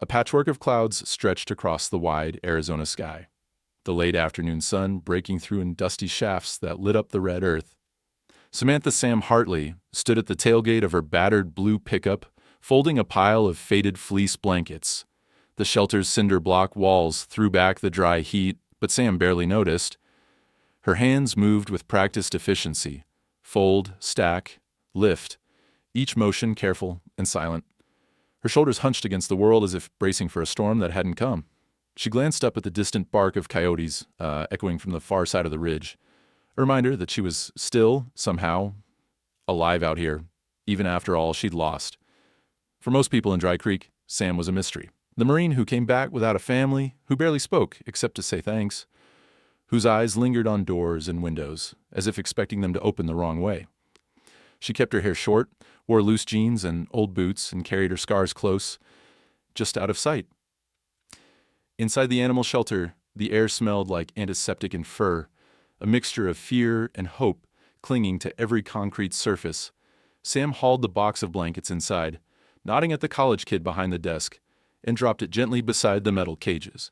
A patchwork of clouds stretched across the wide Arizona sky, the late afternoon sun breaking through in dusty shafts that lit up the red earth. Samantha Sam Hartley stood at the tailgate of her battered blue pickup, folding a pile of faded fleece blankets. The shelter's cinder block walls threw back the dry heat, but Sam barely noticed. Her hands moved with practiced efficiency. Fold, stack, lift, each motion careful and silent. Her shoulders hunched against the world as if bracing for a storm that hadn't come. She glanced up at the distant bark of coyotes, echoing from the far side of the ridge. A reminder that she was still, somehow, alive out here, even after all she'd lost. For most people in Dry Creek, Sam was a mystery. The Marine who came back without a family, who barely spoke except to say thanks, whose eyes lingered on doors and windows, as if expecting them to open the wrong way. She kept her hair short, wore loose jeans and old boots, and carried her scars close, just out of sight. Inside the animal shelter, the air smelled like antiseptic and fur, a mixture of fear and hope clinging to every concrete surface. Sam hauled the box of blankets inside, nodding at the college kid behind the desk, and dropped it gently beside the metal cages.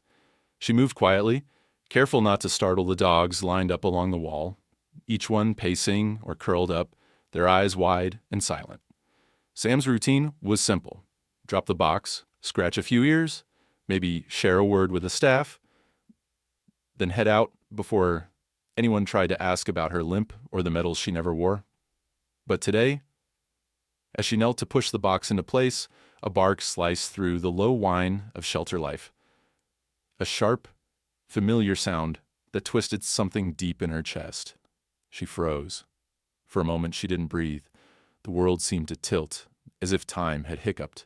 She moved quietly, careful not to startle the dogs lined up along the wall, each one pacing or curled up, their eyes wide and silent. Sam's routine was simple. Drop the box, scratch a few ears, maybe share a word with the staff, then head out before anyone tried to ask about her limp or the medals she never wore. But today, as she knelt to push the box into place, a bark sliced through the low whine of shelter life. A sharp, familiar sound that twisted something deep in her chest. She froze. For a moment she didn't breathe. The world seemed to tilt, as if time had hiccuped.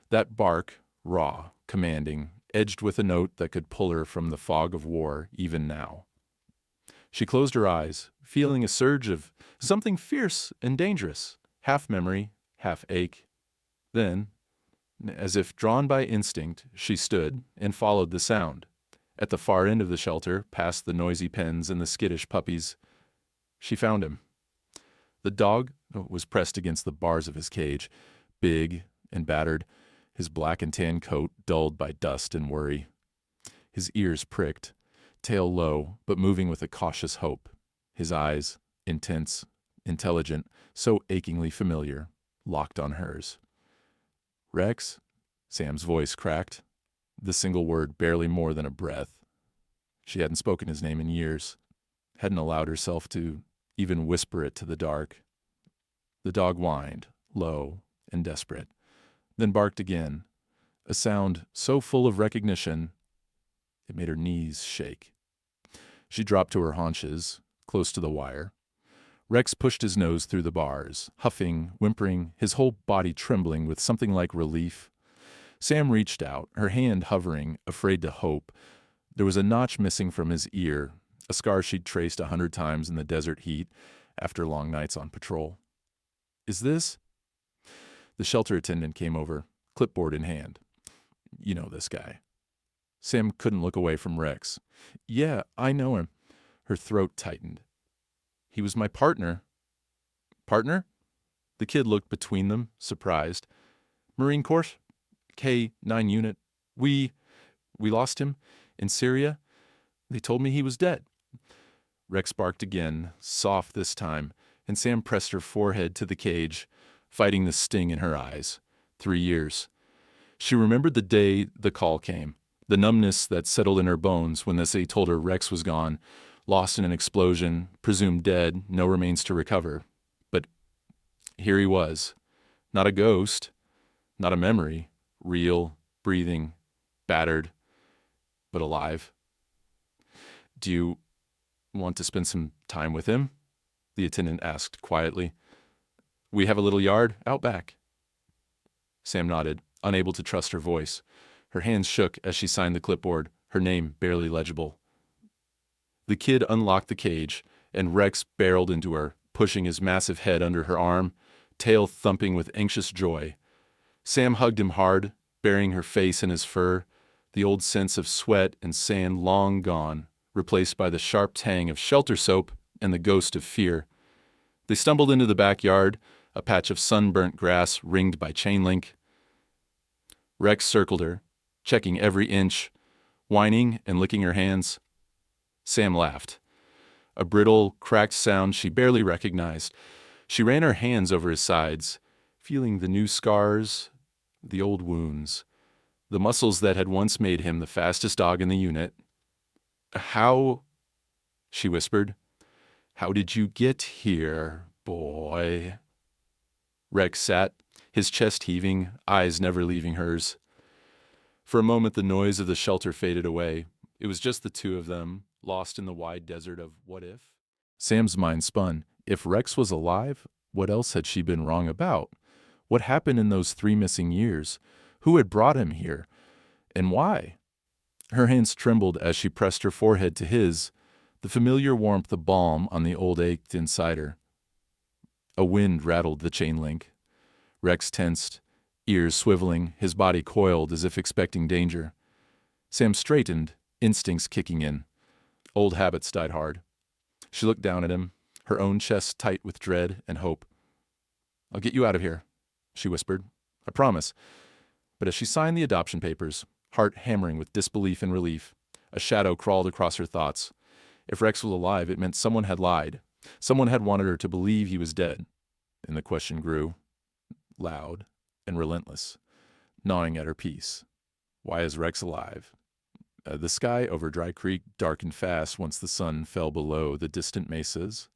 That bark, raw, commanding, edged with a note that could pull her from the fog of war even now. She closed her eyes, feeling a surge of something fierce and dangerous, half memory, half ache. Then, as if drawn by instinct, she stood and followed the sound. At the far end of the shelter, past the noisy pens and the skittish puppies, she found him. The dog was pressed against the bars of his cage, big and battered, his black and tan coat dulled by dust and worry. His ears pricked, tail low, but moving with a cautious hope. His eyes, intense, intelligent, so achingly familiar, locked on hers. "Rex?" Sam's voice cracked, the single word barely more than a breath. She hadn't spoken his name in years, hadn't allowed herself to even whisper it to the dark. The dog whined, low and desperate, then barked again, a sound so full of recognition it made her knees shake. She dropped to her haunches, close to the wire. Rex pushed his nose through the bars, huffing, whimpering, his whole body trembling with something like relief. Sam reached out, her hand hovering, afraid to hope. There was a notch missing from his ear, a scar she'd traced 100 times in the desert heat after long nights on patrol. "Is this?" The shelter attendant came over, clipboard in hand. "You know this guy." Sam couldn't look away from Rex. "Yeah, I know him." Her throat tightened. "He was my partner." "Partner?" The kid looked between them, surprised. "Marine Corps? K-9 unit. We lost him in Syria. They told me he was dead." Rex barked again, soft this time, and Sam pressed her forehead to the cage, fighting the sting in her eyes. 3 years. She remembered the day the call came, the numbness that settled in her bones when the city told her Rex was gone, lost in an explosion, presumed dead, no remains to recover. But here he was. Not a ghost, not a memory, real, breathing, battered, but alive. "Do you want to spend some time with him?" the attendant asked quietly. "We have a little yard out back." Sam nodded, unable to trust her voice. Her hands shook as she signed the clipboard, her name barely legible. The kid unlocked the cage, and Rex barreled into her, pushing his massive head under her arm, tail thumping with anxious joy. Sam hugged him hard, burying her face in his fur, the old sense of sweat and sand long gone, replaced by the sharp tang of shelter soap and the ghost of fear. They stumbled into the backyard, a patch of sunburnt grass ringed by chain link. Rex circled her, checking every inch, whining and licking her hands. Sam laughed. A brittle, cracked sound she barely recognized. She ran her hands over his sides, feeling the new scars, the old wounds, the muscles that had once made him the fastest dog in the unit. "How," she whispered, "how did you get here, boy?" Rex sat, his chest heaving, eyes never leaving hers. For a moment the noise of the shelter faded away. It was just the two of them, lost in the wide desert of what if? Sam's mind spun. If Rex was alive, what else had she been wrong about? What happened in those 3 missing years? Who had brought him here? And why? Her hands trembled as she pressed her forehead to his, the familiar warmth of balm on the old ached inside her. A wind rattled the chain link. Rex tensed, ears swiveling, his body coiled as if expecting danger. Sam straightened, instincts kicking in. Old habits died hard. She looked down at him, her own chest tight with dread and hope. "I'll get you out of here," she whispered. "I promise." But as she signed the adoption papers, heart hammering with disbelief and relief, a shadow crawled across her thoughts. If Rex was alive, it meant someone had lied. Someone had wanted her to believe he was dead. And the question grew, loud and relentless, gnawing at her peace. Why is Rex alive? The sky over Dry Creek darkened fast once the sun fell below the distant mesas.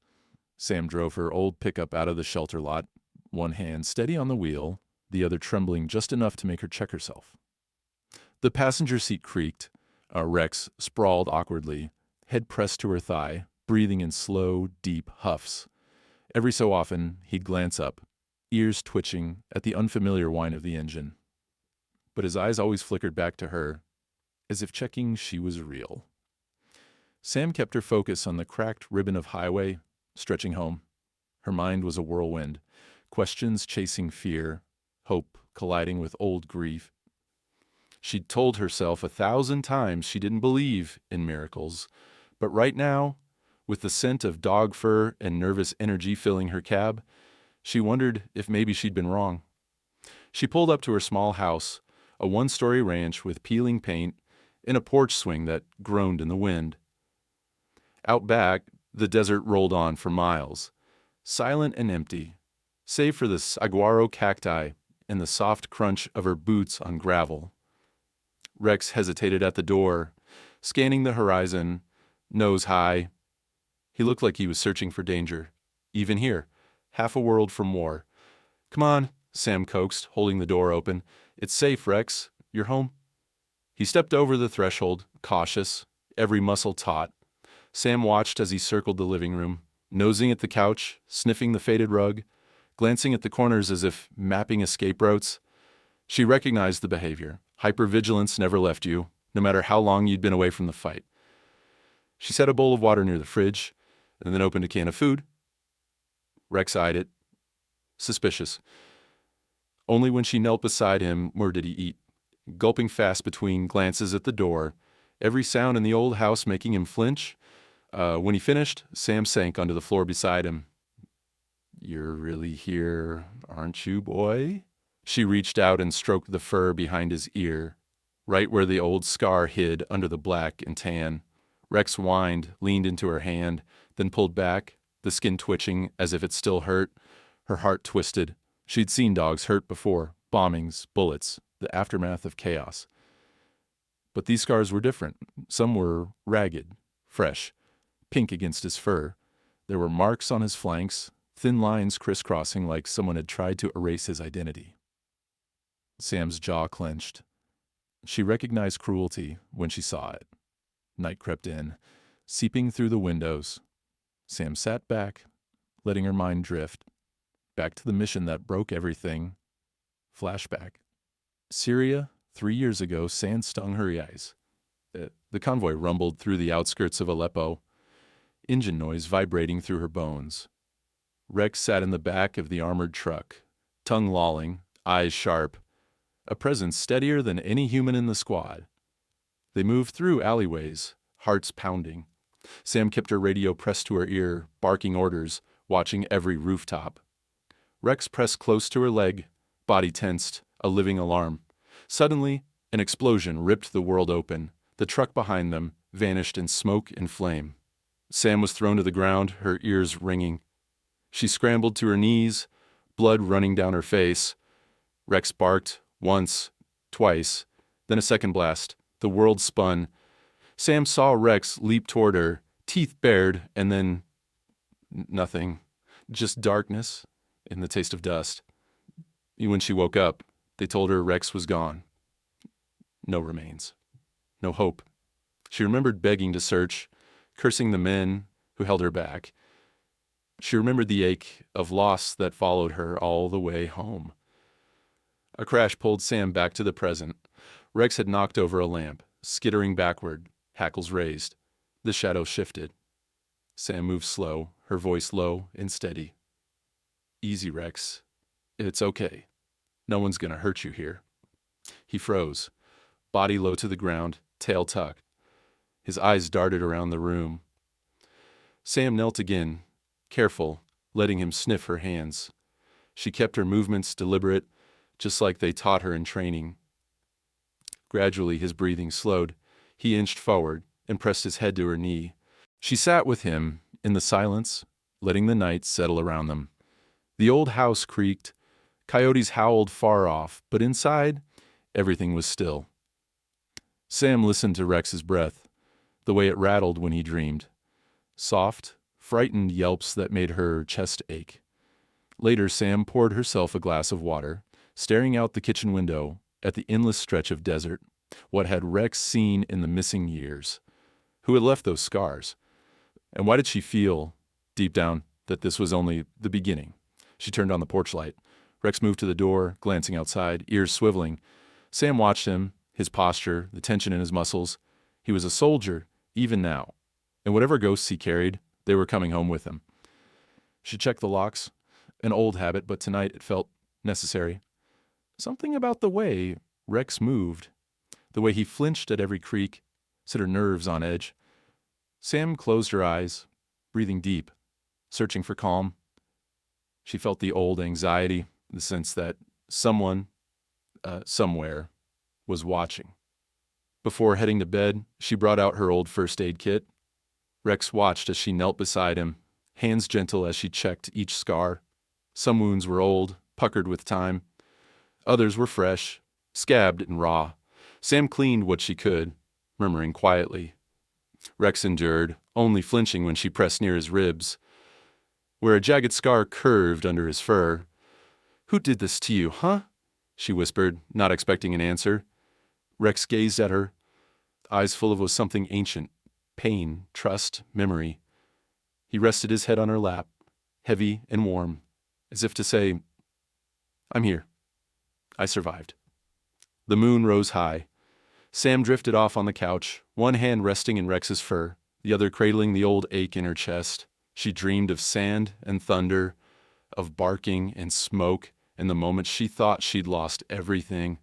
Sam drove her old pickup out of the shelter lot, one hand steady on the wheel, the other trembling just enough to make her check herself. The passenger seat creaked. Rex sprawled awkwardly, head pressed to her thigh, breathing in slow, deep huffs. Every so often, he'd glance up, ears twitching at the unfamiliar whine of the engine. But his eyes always flickered back to her, as if checking she was real. Sam kept her focus on the cracked ribbon of highway, stretching home. Her mind was a whirlwind, questions chasing fear, hope colliding with old grief. She'd told herself 1,000 times she didn't believe in miracles, but right now, with the scent of dog fur and nervous energy filling her cab, she wondered if maybe she'd been wrong. She pulled up to her small house, a 1-story ranch with peeling paint and a porch swing that groaned in the wind. Out back, the desert rolled on for miles, silent and empty, save for the saguaro cacti and the soft crunch of her boots on gravel. Rex hesitated at the door, scanning the horizon, nose high. He looked like he was searching for danger, even here, half a world from war. "Come on," Sam coaxed, holding the door open. "It's safe, Rex. You're home." He stepped over the threshold, cautious, every muscle taut. Sam watched as he circled the living room, nosing at the couch, sniffing the faded rug, glancing at the corners as if mapping escape routes. She recognized the behavior. Hypervigilance never left you, no matter how long you'd been away from the fight. She set a bowl of water near the fridge, and then opened a can of food. Rex eyed it, suspicious. Only when she knelt beside him where did he eat, gulping fast between glances at the door, every sound in the old house making him flinch. When he finished, Sam sank onto the floor beside him. "You're really here, aren't you, boy?" She reached out and stroked the fur behind his ear, right where the old scar hid under the black and tan. Rex whined, leaned into her hand, then pulled back, the skin twitching as if it still hurt. Her heart twisted. She'd seen dogs hurt before, bombings, bullets, the aftermath of chaos. But these scars were different. Some were ragged, fresh, pink against his fur. There were marks on his flanks, thin lines crisscrossing like someone had tried to erase his identity. Sam's jaw clenched. She recognized cruelty when she saw it. Night crept in, seeping through the windows. Sam sat back, letting her mind drift, back to the mission that broke everything. Flashback. Syria, 3 years ago, sand stung her eyes. The convoy rumbled through the outskirts of Aleppo, engine noise vibrating through her bones. Rex sat in the back of the armored truck, tongue lolling, eyes sharp, a presence steadier than any human in the squad. They moved through alleyways, hearts pounding. Sam kept her radio pressed to her ear, barking orders, watching every rooftop. Rex pressed close to her leg, body tensed, a living alarm. Suddenly, An explosion ripped the world open. The truck behind them vanished in smoke and flame. Sam was thrown to the ground, her ears ringing. She scrambled to her knees, blood running down her face. Rex barked, once, twice, then a second blast. The world spun. Sam saw Rex leap toward her, teeth bared, and then nothing. Just darkness and the taste of dust. When she woke up, they told her Rex was gone. No remains. No hope. She remembered begging to search, cursing the men who held her back. She remembered the ache of loss that followed her all the way home. A crash pulled Sam back to the present. Rex had knocked over a lamp, skittering backward, hackles raised. The shadow shifted. Sam moved slow, her voice low and steady. Easy, Rex. It's okay. No one's gonna hurt you here. He froze, body low to the ground, tail tucked. His eyes darted around the room. Sam knelt again, careful, letting him sniff her hands. She kept her movements deliberate, just like they taught her in training. Gradually, his breathing slowed. He inched forward and pressed his head to her knee. She sat with him in the silence, letting the night settle around them. The old house creaked. Coyotes howled far off, but inside, everything was still. Sam listened to Rex's breath, the way it rattled when he dreamed. Soft, frightened yelps that made her chest ache. Later, Sam poured herself a glass of water, staring out the kitchen window at the endless stretch of desert. What had Rex seen in the missing years? Who had left those scars? And why did she feel, deep down, that this was only the beginning? She turned on the porch light. Rex moved to the door, glancing outside, ears swiveling. Sam watched him, his posture, the tension in his muscles. He was a soldier, even now. And whatever ghosts he carried, they were coming home with him. She checked the locks. An old habit, but tonight it felt necessary. Something about the way Rex moved, the way he flinched at every creak, set her nerves on edge. Sam closed her eyes, breathing deep, searching for calm. She felt the old anxiety, the sense that someone, somewhere, was watching. Before heading to bed, she brought out her old first aid kit. Rex watched as she knelt beside him, hands gentle as she checked each scar. Some wounds were old, puckered with time. Others were fresh, scabbed and raw. Sam cleaned what she could, murmuring quietly. Rex endured, only flinching when she pressed near his ribs, where a jagged scar curved under his fur. "Who did this to you, huh?" she whispered, not expecting an answer. Rex gazed at her, eyes full of something ancient, pain, trust, memory. He rested his head on her lap, heavy and warm, as if to say, "I'm here. I survived." The moon rose high. Sam drifted off on the couch, one hand resting in Rex's fur, the other cradling the old ache in her chest. She dreamed of sand and thunder, of barking and smoke, and the moments she thought she'd lost everything.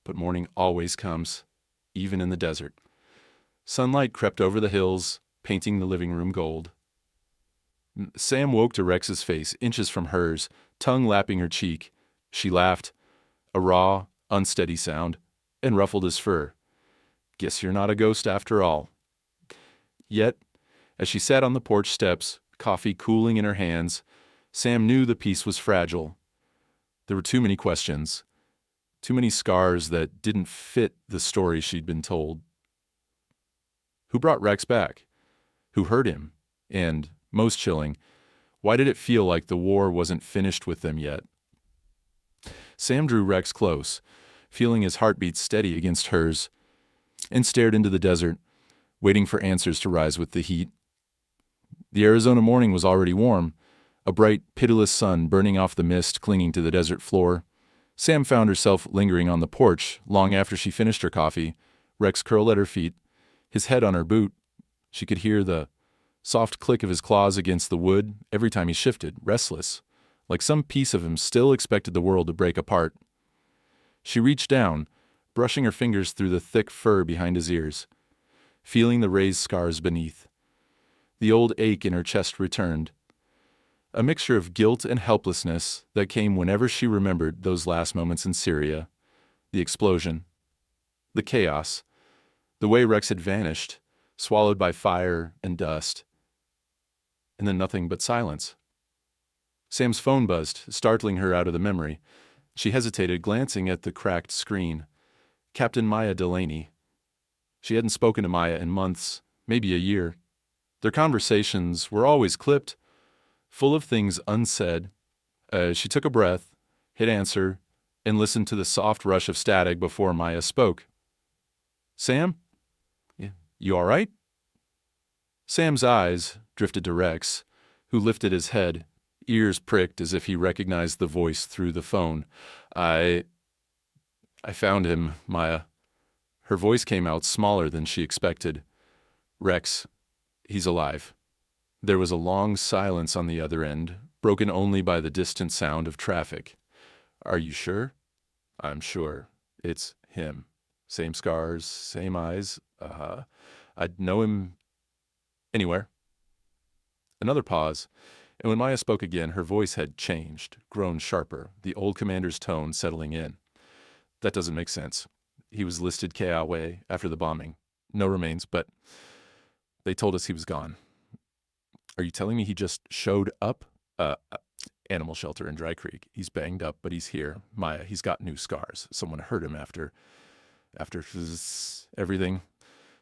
But morning always comes, even in the desert. Sunlight crept over the hills, painting the living room gold. Sam woke to Rex's face, inches from hers, tongue lapping her cheek. She laughed, a raw, unsteady sound, and ruffled his fur. "Guess you're not a ghost after all." Yet, as she sat on the porch steps, coffee cooling in her hands, Sam knew the peace was fragile. There were too many questions, too many scars that didn't fit the story she'd been told. Who brought Rex back? Who hurt him? And, most chilling, why did it feel like the war wasn't finished with them yet? Sam drew Rex close, feeling his heartbeat steady against hers, and stared into the desert, waiting for answers to rise with the heat. The Arizona morning was already warm, a bright, pitiless sun burning off the mist clinging to the desert floor. Sam found herself lingering on the porch long after she finished her coffee, Rex curled at her feet, his head on her boot. She could hear the soft click of his claws against the wood every time he shifted, restless, like some piece of him still expected the world to break apart. She reached down, brushing her fingers through the thick fur behind his ears, feeling the raised scars beneath. The old ache in her chest returned, a mixture of guilt and helplessness that came whenever she remembered those last moments in Syria, the explosion, The chaos. The way Rex had vanished, swallowed by fire and dust. And then nothing but silence. Sam's phone buzzed, startling her out of the memory. She hesitated, glancing at the cracked screen. Captain Maya Delaney. She hadn't spoken to Maya in months, maybe a year. Their conversations were always clipped, full of things unsaid. She took a breath, hit answer, and listened to the soft rush of static before Maya spoke. Sam? You all right? Sam's eyes drifted to Rex, who lifted his head, ears pricked as if he recognized the voice through the phone. I found him, Maya. Her voice came out smaller than she expected. Rex, he's alive. There was a long silence on the other end, broken only by the distant sound of traffic. Are you sure? I'm sure. It's him. Same scars, same eyes. I'd know him anywhere. Another pause, and when Maya spoke again, her voice had changed, grown sharper, the old commander's tone settling in. That doesn't make sense. He was listed KIA after the bombing. No remains, but they told us he was gone. Are you telling me he just showed up? Animal shelter in Dry Creek. He's banged up, but he's here. Maya, he's got new scars. Someone hurt him after everything.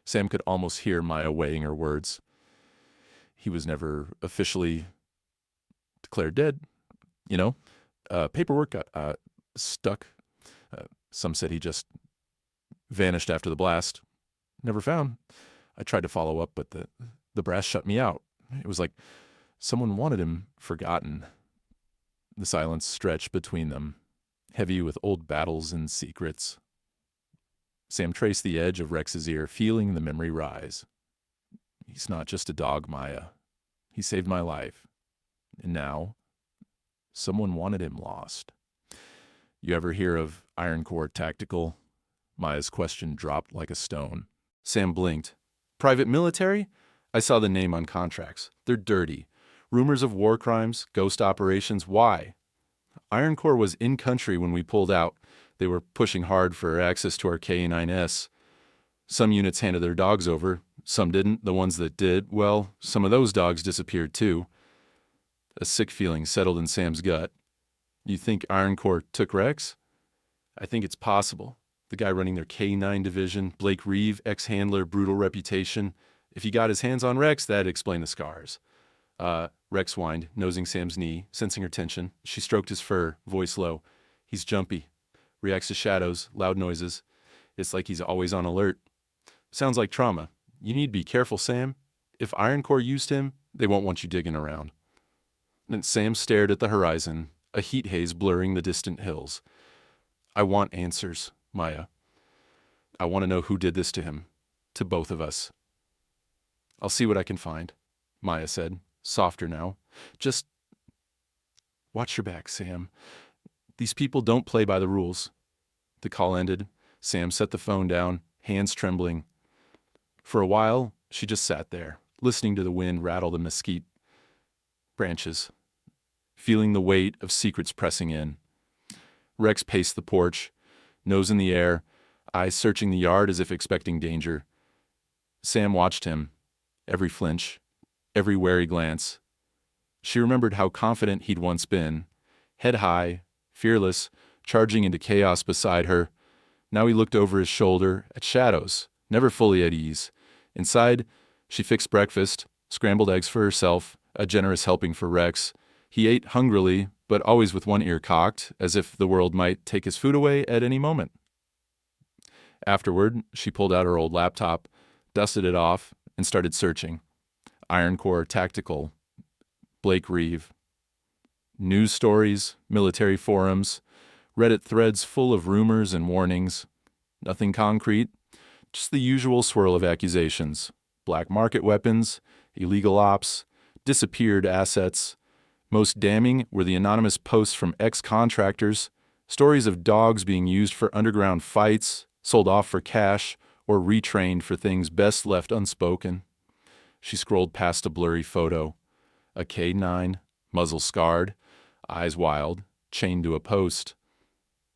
Sam could almost hear Maya weighing her words. He was never officially declared dead, Paperwork got stuck. Some said he just vanished after the blast. Never found. I tried to follow up, but the brass shut me out. It was like someone wanted him forgotten. The silence stretched between them, heavy with old battles and secrets. Sam traced the edge of Rex's ear, feeling the memory rise. He's not just a dog, Maya. He saved my life. And now, someone wanted him lost. You ever hear of Iron Corps Tactical? Maya's question dropped like a stone. Sam blinked. Private military? I saw the name on contracts. They're dirty. Rumors of war crimes, ghost operations. Why? Iron Corps was in country when we pulled out. They were pushing hard for access to our K-9S. Some units handed their dogs over. Some didn't. The ones that did, well, some of those dogs disappeared too. A sick feeling settled in Sam's gut. You think Iron Corps took Rex? I think it's possible. The guy running their K-9 division, Blake Reeve, ex-handler, brutal reputation. If he got his hands on Rex, that'd explain the scars. Rex whined, nosing Sam's knee, sensing her tension. She stroked his fur, voice low. He's jumpy. Reacts to shadows, loud noises. It's like he's always on alert. Sounds like trauma. You need to be careful, Sam. If Iron Corps used him, they won't want you digging around. And Sam stared at the horizon, a heat haze blurring the distant hills. I want answers, Maya. I want to know who did this to him, to both of us. I'll see what I can find, Maya said, softer now. Just watch your back, Sam. These people don't play by the rules. The call ended. Sam set the phone down, hands trembling. For a while, she just sat there, listening to the wind rattle the mesquite branches, feeling the weight of secrets pressing in. Rex paced the porch, nose in the air, eyes searching the yard as if expecting danger. Sam watched him, every flinch, every wary glance. She remembered how confident he'd once been, head high, fearless, charging into chaos beside her. Now he looked over his shoulder at shadows, never fully at ease. Inside, she fixed breakfast, scrambled eggs for herself, a generous helping for Rex. He ate hungrily, but always with one ear cocked, as if the world might take his food away at any moment. Afterward, she pulled out her old laptop, dusted it off, and started searching. Iron Corps Tactical, Blake Reeve. News stories, military forums, Reddit threads full of rumors and warnings. Nothing concrete, just the usual swirl of accusations. Black market weapons, illegal ops, disappeared assets. Most damning were the anonymous posts from ex-contractors, stories of dogs being used for underground fights, sold off for cash, or retrained for things best left unspoken. She scrolled past a blurry photo. A K-9, muzzle scarred, eyes wild, chained to a post.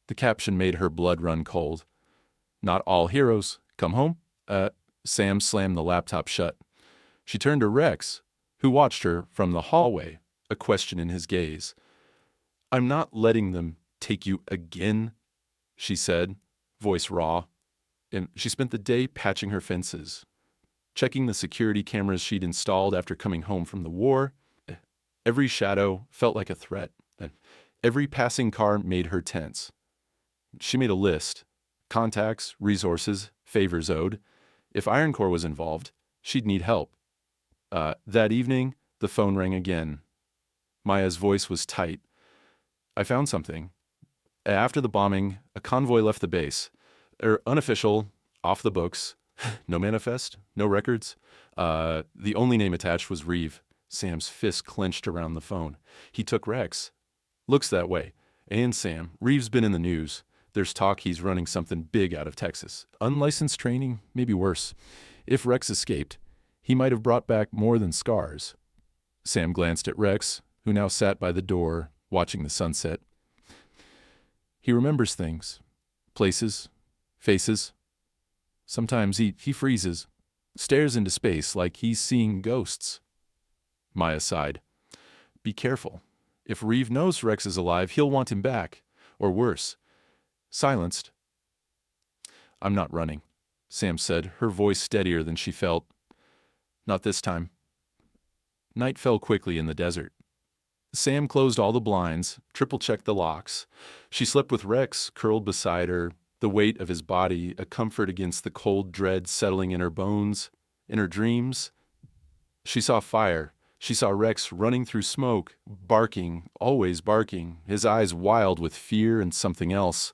The caption made her blood run cold. Not all heroes come home. Sam slammed the laptop shut. She turned to Rex, who watched her from the hallway, a question in his gaze. "I'm not letting them take you again," she said, voice raw. And she spent the day patching her fences, checking the security cameras she'd installed after coming home from the war. Every shadow felt like a threat, and every passing car made her tense. She made a list: contacts, resources, favors owed. If Iron Corps was involved, she'd need help. That evening, the phone rang again. Maya's voice was tight. "I found something. After the bombing, a convoy left the base. Unofficial, off the books. No manifest, no records. The only name attached was Reeve." Sam's fist clenched around the phone. "He took Rex." "Looks that way. And Sam, Reeve's been in the news. There's talk he's running something big out of Texas. Unlicensed training, maybe worse. If Rex escaped, he might have brought back more than scars." Sam glanced at Rex, who now sat by the door, watching the sunset. "He remembers things. Places. Faces. Sometimes he freezes, stares into space like he's seeing ghosts." Maya sighed. "Be careful. If Reeve knows Rex is alive, he'll want him back. Or worse. Silenced." "I'm not running," Sam said, her voice steadier than she felt. "Not this time." Night fell quickly in the desert. Sam closed all the blinds, triple-checked the locks. She slept with Rex curled beside her, the weight of his body a comfort against the cold dread settling in her bones. In her dreams, she saw fire. She saw Rex running through smoke, barking, always barking, his eyes wild with fear and something else.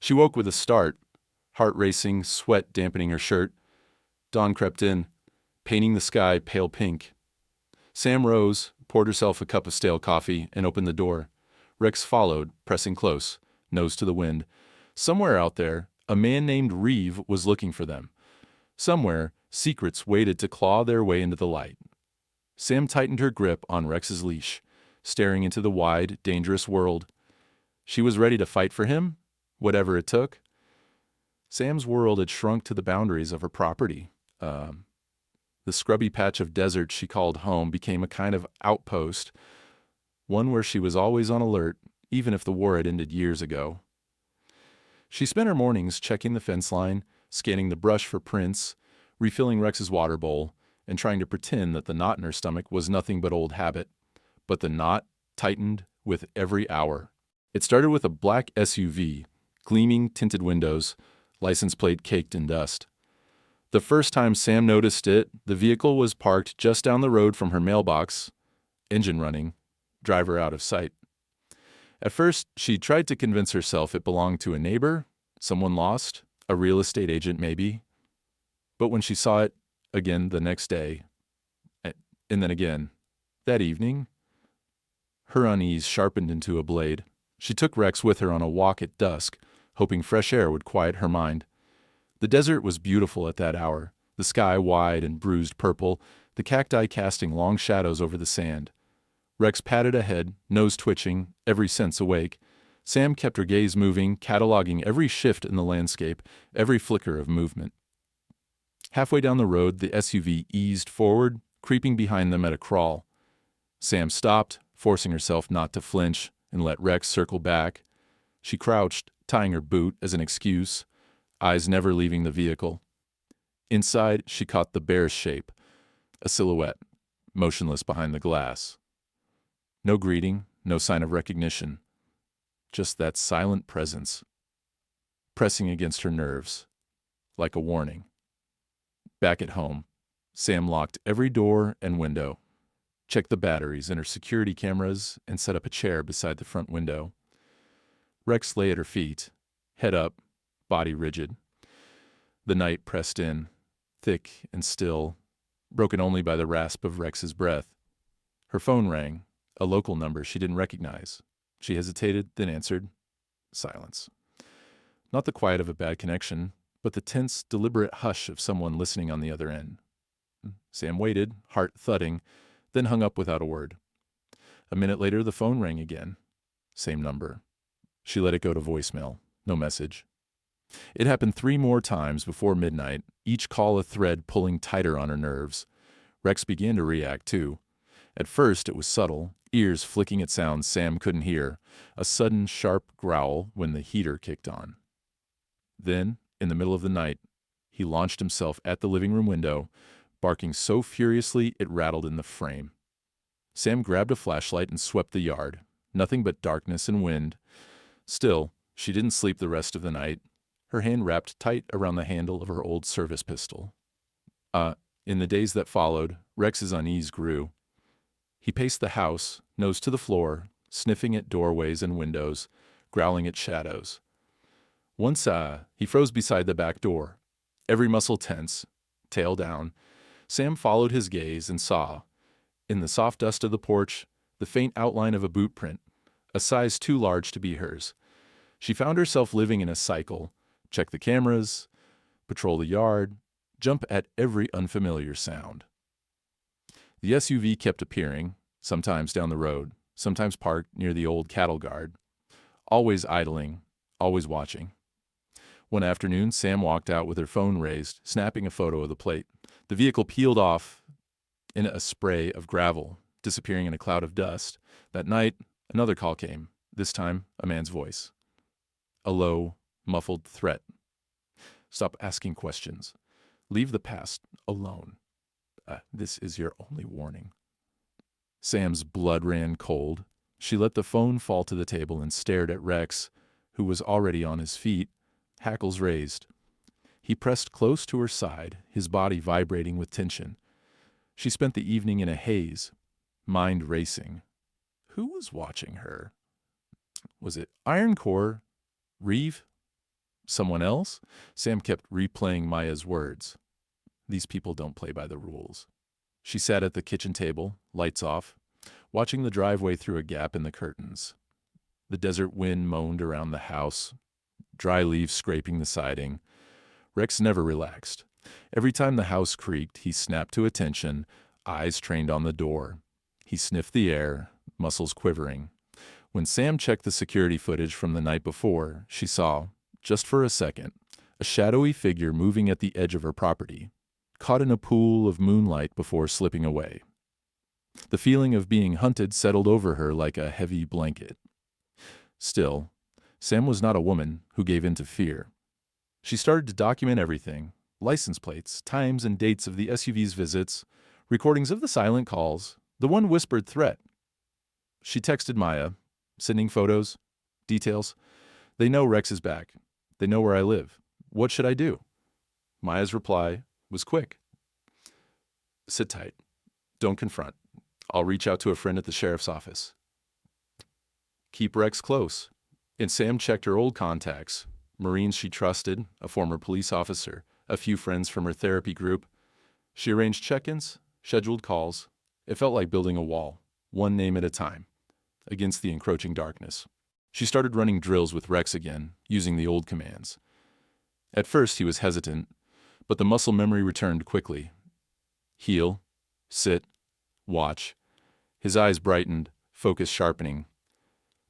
She woke with a start, heart racing, sweat dampening her shirt. Dawn crept in, painting the sky pale pink. Sam rose, poured herself a cup of stale coffee, and opened the door. Rex followed, pressing close, nose to the wind. Somewhere out there, a man named Reeve was looking for them. Somewhere, secrets waited to claw their way into the light. Sam tightened her grip on Rex's leash, staring into the wide, dangerous world. She was ready to fight for him, whatever it took. Sam's world had shrunk to the boundaries of her property. The scrubby patch of desert she called home became a kind of outpost, one where she was always on alert, even if the war had ended years ago. She spent her mornings checking the fence line, scanning the brush for prints, refilling Rex's water bowl, and trying to pretend that the knot in her stomach was nothing but old habit. But the knot tightened with every hour. It started with a black SUV, gleaming tinted windows, license plate caked in dust. The first time Sam noticed it, the vehicle was parked just down the road from her mailbox, engine running, driver out of sight. At first, she tried to convince herself it belonged to a neighbor, someone lost, a real estate agent maybe. But when she saw it again the next day, and then again that evening, her unease sharpened into a blade. She took Rex with her on a walk at dusk, hoping fresh air would quiet her mind. The desert was beautiful at that hour, the sky wide and bruised purple, the cacti casting long shadows over the sand. Rex padded ahead, nose twitching, every sense awake. Sam kept her gaze moving, cataloging every shift in the landscape, every flicker of movement. Halfway down the road, the SUV eased forward, creeping behind them at a crawl. Sam stopped, forcing herself not to flinch, and let Rex circle back. She crouched, tying her boot as an excuse, eyes never leaving the vehicle. Inside, she caught the bear's shape, a silhouette, motionless behind the glass. No greeting, no sign of recognition. Just that silent presence, pressing against her nerves, like a warning. Back at home, Sam locked every door and window, checked the batteries in her security cameras, and set up a chair beside the front window. Rex lay at her feet, head up, body rigid. The night pressed in, thick and still, broken only by the rasp of Rex's breath. Her phone rang, a local number she didn't recognize. She hesitated, then answered. Silence. Not the quiet of a bad connection, but the tense, deliberate hush of someone listening on the other end. Sam waited, heart thudding, then hung up without a word. A minute later, the phone rang again. Same number. She let it go to voicemail. No message. It happened 3 more times before midnight, each call a thread pulling tighter on her nerves. Rex began to react too. At first it was subtle, ears flicking at sounds Sam couldn't hear, a sudden sharp growl when the heater kicked on. Then, in the middle of the night, he launched himself at the living room window, barking so furiously it rattled in the frame. Sam grabbed a flashlight and swept the yard. Nothing but darkness and wind. Still, she didn't sleep the rest of the night, her hand wrapped tight around the handle of her old service pistol. In the days that followed, Rex's unease grew. He paced the house, nose to the floor, sniffing at doorways and windows, growling at shadows. Once, he froze beside the back door. Every muscle tense, tail down. Sam followed his gaze and saw, in the soft dust of the porch, the faint outline of a boot print, a size too large to be hers. She found herself living in a cycle. Check the cameras, patrol the yard, jump at every unfamiliar sound. The SUV kept appearing, sometimes down the road, sometimes parked near the old cattle guard. Always idling, always watching. One afternoon, Sam walked out with her phone raised, snapping a photo of the plate. The vehicle peeled off in a spray of gravel, disappearing in a cloud of dust. That night, another call came, this time a man's voice. A low, muffled threat. Stop asking questions. Leave the past alone. This is your only warning. Sam's blood ran cold. She let the phone fall to the table and stared at Rex, who was already on his feet, hackles raised. He pressed close to her side, his body vibrating with tension. She spent the evening in a haze, mind racing. Who was watching her? Was it Iron Core? Reeve? Someone else? Sam kept replaying Maya's words. These people don't play by the rules. She sat at the kitchen table, lights off, watching the driveway through a gap in the curtains. The desert wind moaned around the house, dry leaves scraping the siding. Rex never relaxed. Every time the house creaked, he snapped to attention, eyes trained on the door. He sniffed the air, muscles quivering. When Sam checked the security footage from the night before, she saw, just for a second, a shadowy figure moving at the edge of her property, caught in a pool of moonlight before slipping away. The feeling of being hunted settled over her like a heavy blanket. Still, Sam was not a woman who gave in to fear. She started to document everything, license plates, times and dates of the SUV's visits, recordings of the silent calls, the one whispered threat. She texted Maya, sending photos, details. They know Rex is back. They know where I live. What should I do? Maya's reply was quick. Sit tight. Don't confront. I'll reach out to a friend at the sheriff's office. Keep Rex close. And Sam checked her old contacts, Marines she trusted, a former police officer, a few friends from her therapy group. She arranged check-ins, scheduled calls. It felt like building a wall, one name at a time, against the encroaching darkness. She started running drills with Rex again, using the old commands. At first he was hesitant, but the muscle memory returned quickly. Heel, sit, watch. His eyes brightened, focus sharpening.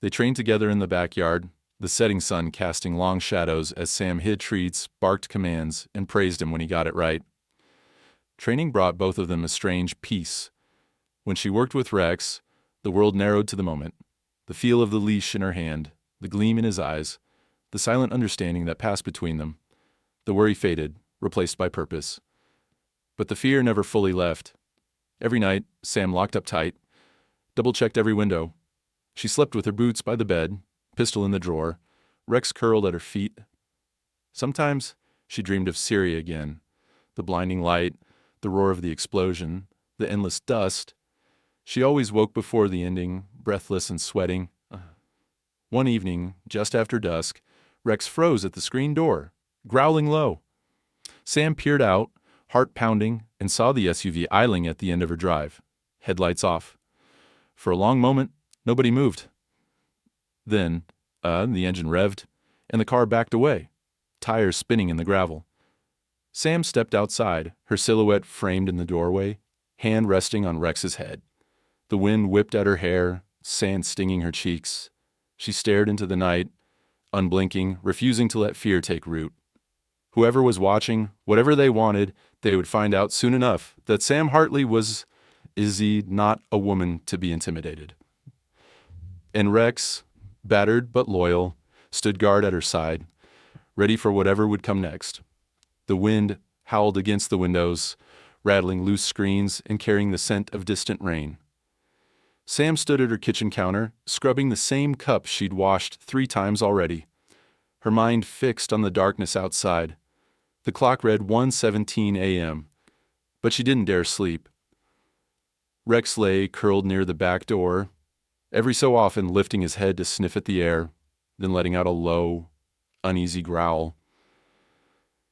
They trained together in the backyard, the setting sun casting long shadows as Sam hid treats, barked commands, and praised him when he got it right. Training brought both of them a strange peace. When she worked with Rex, the world narrowed to the moment. The feel of the leash in her hand, the gleam in his eyes, the silent understanding that passed between them. The worry faded, replaced by purpose. But the fear never fully left. Every night, Sam locked up tight, double-checked every window. She slept with her boots by the bed, pistol in the drawer, Rex curled at her feet. Sometimes she dreamed of Syria again, the blinding light, the roar of the explosion, the endless dust. She always woke before the ending, breathless and sweating. One evening, just after dusk, Rex froze at the screen door, growling low. Sam peered out, heart pounding, and saw the SUV idling at the end of her drive, headlights off. For a long moment, nobody moved. Then, the engine revved, and the car backed away, tires spinning in the gravel. Sam stepped outside, her silhouette framed in the doorway, hand resting on Rex's head. The wind whipped at her hair, sand stinging her cheeks. She stared into the night, unblinking, refusing to let fear take root. Whoever was watching, whatever they wanted, they would find out soon enough that Sam Hartley was not a woman to be intimidated. And Rex, battered but loyal, stood guard at her side, ready for whatever would come next. The wind howled against the windows, rattling loose screens and carrying the scent of distant rain. Sam stood at her kitchen counter, scrubbing the same cup she'd washed 3 times already, her mind fixed on the darkness outside. The clock read 1:17 a.m., but she didn't dare sleep. Rex lay curled near the back door, every so often lifting his head to sniff at the air, then letting out a low, uneasy growl.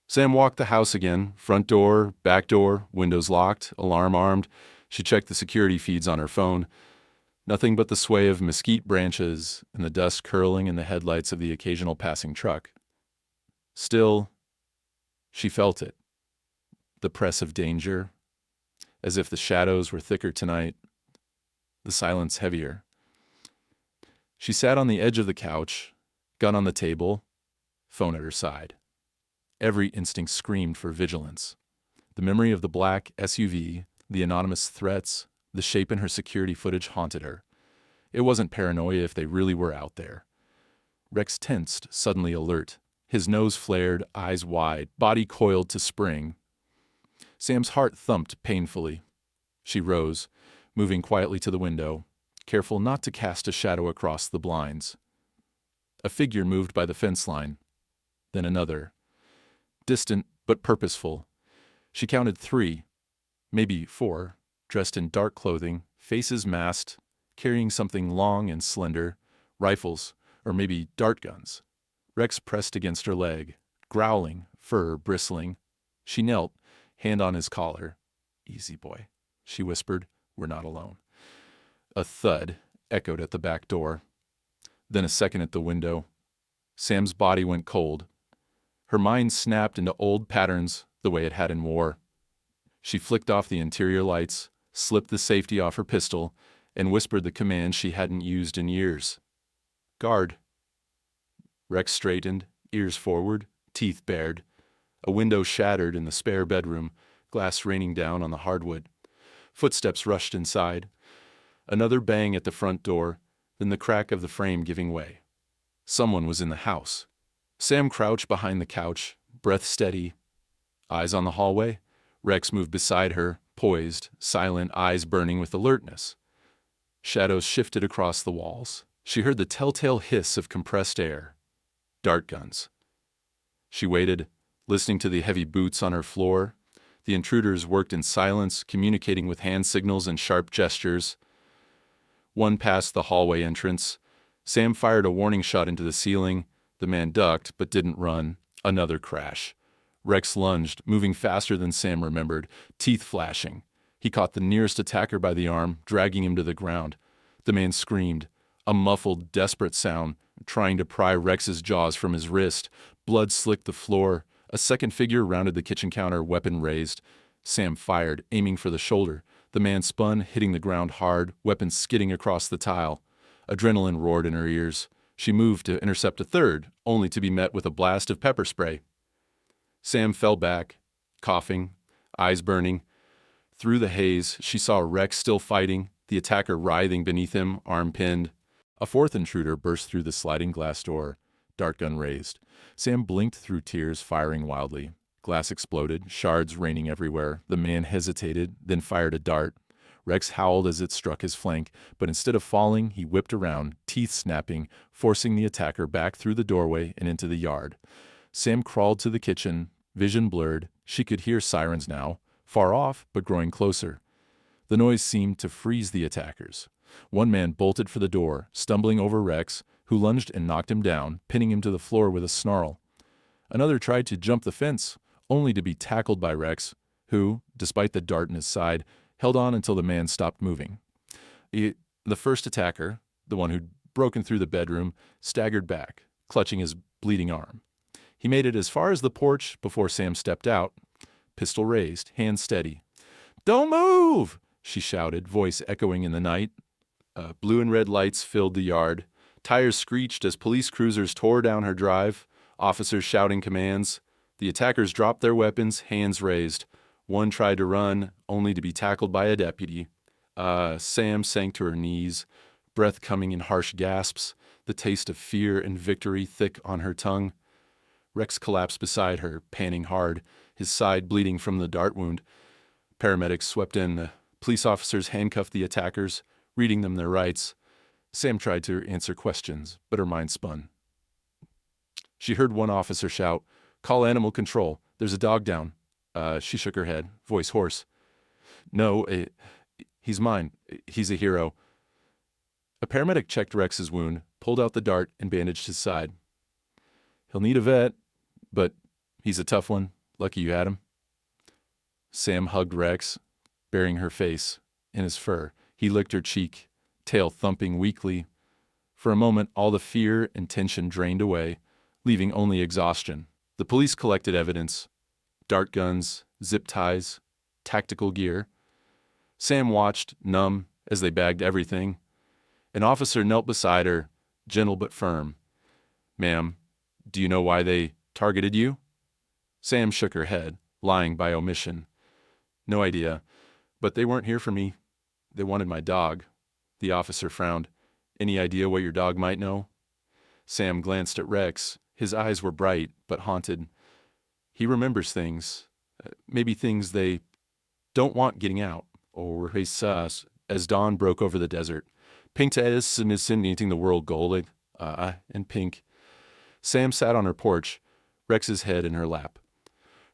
Sam walked the house again, front door, back door, windows locked, alarm armed. She checked the security feeds on her phone. Nothing but the sway of mesquite branches and the dust curling in the headlights of the occasional passing truck. Still, she felt it. The press of danger, as if the shadows were thicker tonight, the silence heavier. She sat on the edge of the couch, gun on the table, phone at her side. Every instinct screamed for vigilance. The memory of the black SUV, the anonymous threats, the shape in her security footage haunted her. It wasn't paranoia if they really were out there. Rex tensed, suddenly alert. His nose flared, eyes wide, body coiled to spring. Sam's heart thumped painfully. She rose, moving quietly to the window, careful not to cast a shadow across the blinds. A figure moved by the fence line, then another. Distant but purposeful. She counted 3, maybe 4, dressed in dark clothing, faces masked, carrying something long and slender, rifles, or maybe dart guns. Rex pressed against her leg, growling, fur bristling. She knelt, hand on his collar. "Easy, boy," she whispered. "We're not alone." A thud echoed at the back door. Then a second at the window. Sam's body went cold. Her mind snapped into old patterns the way it had in war. She flicked off the interior lights, slipped the safety off her pistol, and whispered the command she hadn't used in years. "Guard." Rex straightened, ears forward, teeth bared. A window shattered in the spare bedroom, glass raining down on the hardwood. Footsteps rushed inside. Another bang at the front door, then the crack of the frame giving way. Someone was in the house. Sam crouched behind the couch, breath steady. Eyes on the hallway. Rex moved beside her, poised, silent, eyes burning with alertness. Shadows shifted across the walls. She heard the telltale hiss of compressed air. Dart guns. She waited, listening to the heavy boots on her floor. The intruders worked in silence, communicating with hand signals and sharp gestures. One passed the hallway entrance. Sam fired a warning shot into the ceiling. The man ducked, but didn't run. Another crash. Rex lunged, moving faster than Sam remembered, teeth flashing. He caught the nearest attacker by the arm, dragging him to the ground. The man screamed, a muffled, desperate sound, trying to pry Rex's jaws from his wrist. Blood slicked the floor. A second figure rounded the kitchen counter, weapon raised. Sam fired, aiming for the shoulder. The man spun, hitting the ground hard, weapon skidding across the tile. Adrenaline roared in her ears. She moved to intercept a third, only to be met with a blast of pepper spray. Sam fell back, coughing, eyes burning. Through the haze, she saw Rex still fighting, the attacker writhing beneath him, arm pinned. A fourth intruder burst through the sliding glass door, dart gun raised. Sam blinked through tears, firing wildly. Glass exploded, shards raining everywhere. The man hesitated, then fired a dart. Rex howled as it struck his flank, but instead of falling, he whipped around, teeth snapping, forcing the attacker back through the doorway and into the yard. Sam crawled to the kitchen, vision blurred. She could hear sirens now, far off but growing closer. The noise seemed to freeze the attackers. One man bolted for the door, stumbling over Rex, who lunged and knocked him down, pinning him to the floor with a snarl. Another tried to jump the fence, only to be tackled by Rex, who, despite the dart in his side, held on until the man stopped moving. The first attacker, the one who'd broken through the bedroom, staggered back, clutching his bleeding arm. He made it as far as the porch before Sam stepped out, pistol raised, hand steady. "Don't move!" she shouted, voice echoing in the night. Blue and red lights filled the yard. Tires screeched as police cruisers tore down her drive, officers shouting commands. The attackers dropped their weapons, hands raised. One tried to run, only to be tackled by a deputy. Sam sank to her knees, breath coming in harsh gasps, the taste of fear and victory thick on her tongue. Rex collapsed beside her, panting hard, his side bleeding from the dart wound. Paramedics swept in. The police officers handcuffed the attackers, reading them their rights. Sam tried to answer questions, but her mind spun. She heard one officer shout, "Call animal control. There's a dog down." She shook her head, voice hoarse. "No, he's mine. He's a hero." A paramedic checked Rex's wound, pulled out the dart, and bandaged his side. "He'll need a vet, but he's a tough one. Lucky you had him." Sam hugged Rex, burying her face in his fur. He licked her cheek, tail thumping weakly. For a moment, all the fear and tension drained away, leaving only exhaustion. The police collected evidence: dart guns, zip ties, tactical gear. Sam watched, numb, as they bagged everything. An officer knelt beside her, gentle but firm. "Ma'am, do you know why they targeted you?" Sam shook her head, lying by omission. "No idea, but they weren't here for me. They wanted my dog." The officer frowned. "Any idea what your dog might know?" Sam glanced at Rex. His eyes were bright, but haunted. "He remembers things, maybe things they don't want getting out." Or as dawn broke over the desert. Pink is eating the world gold, and pink. Sam sat on her porch, Rex's head in her lap.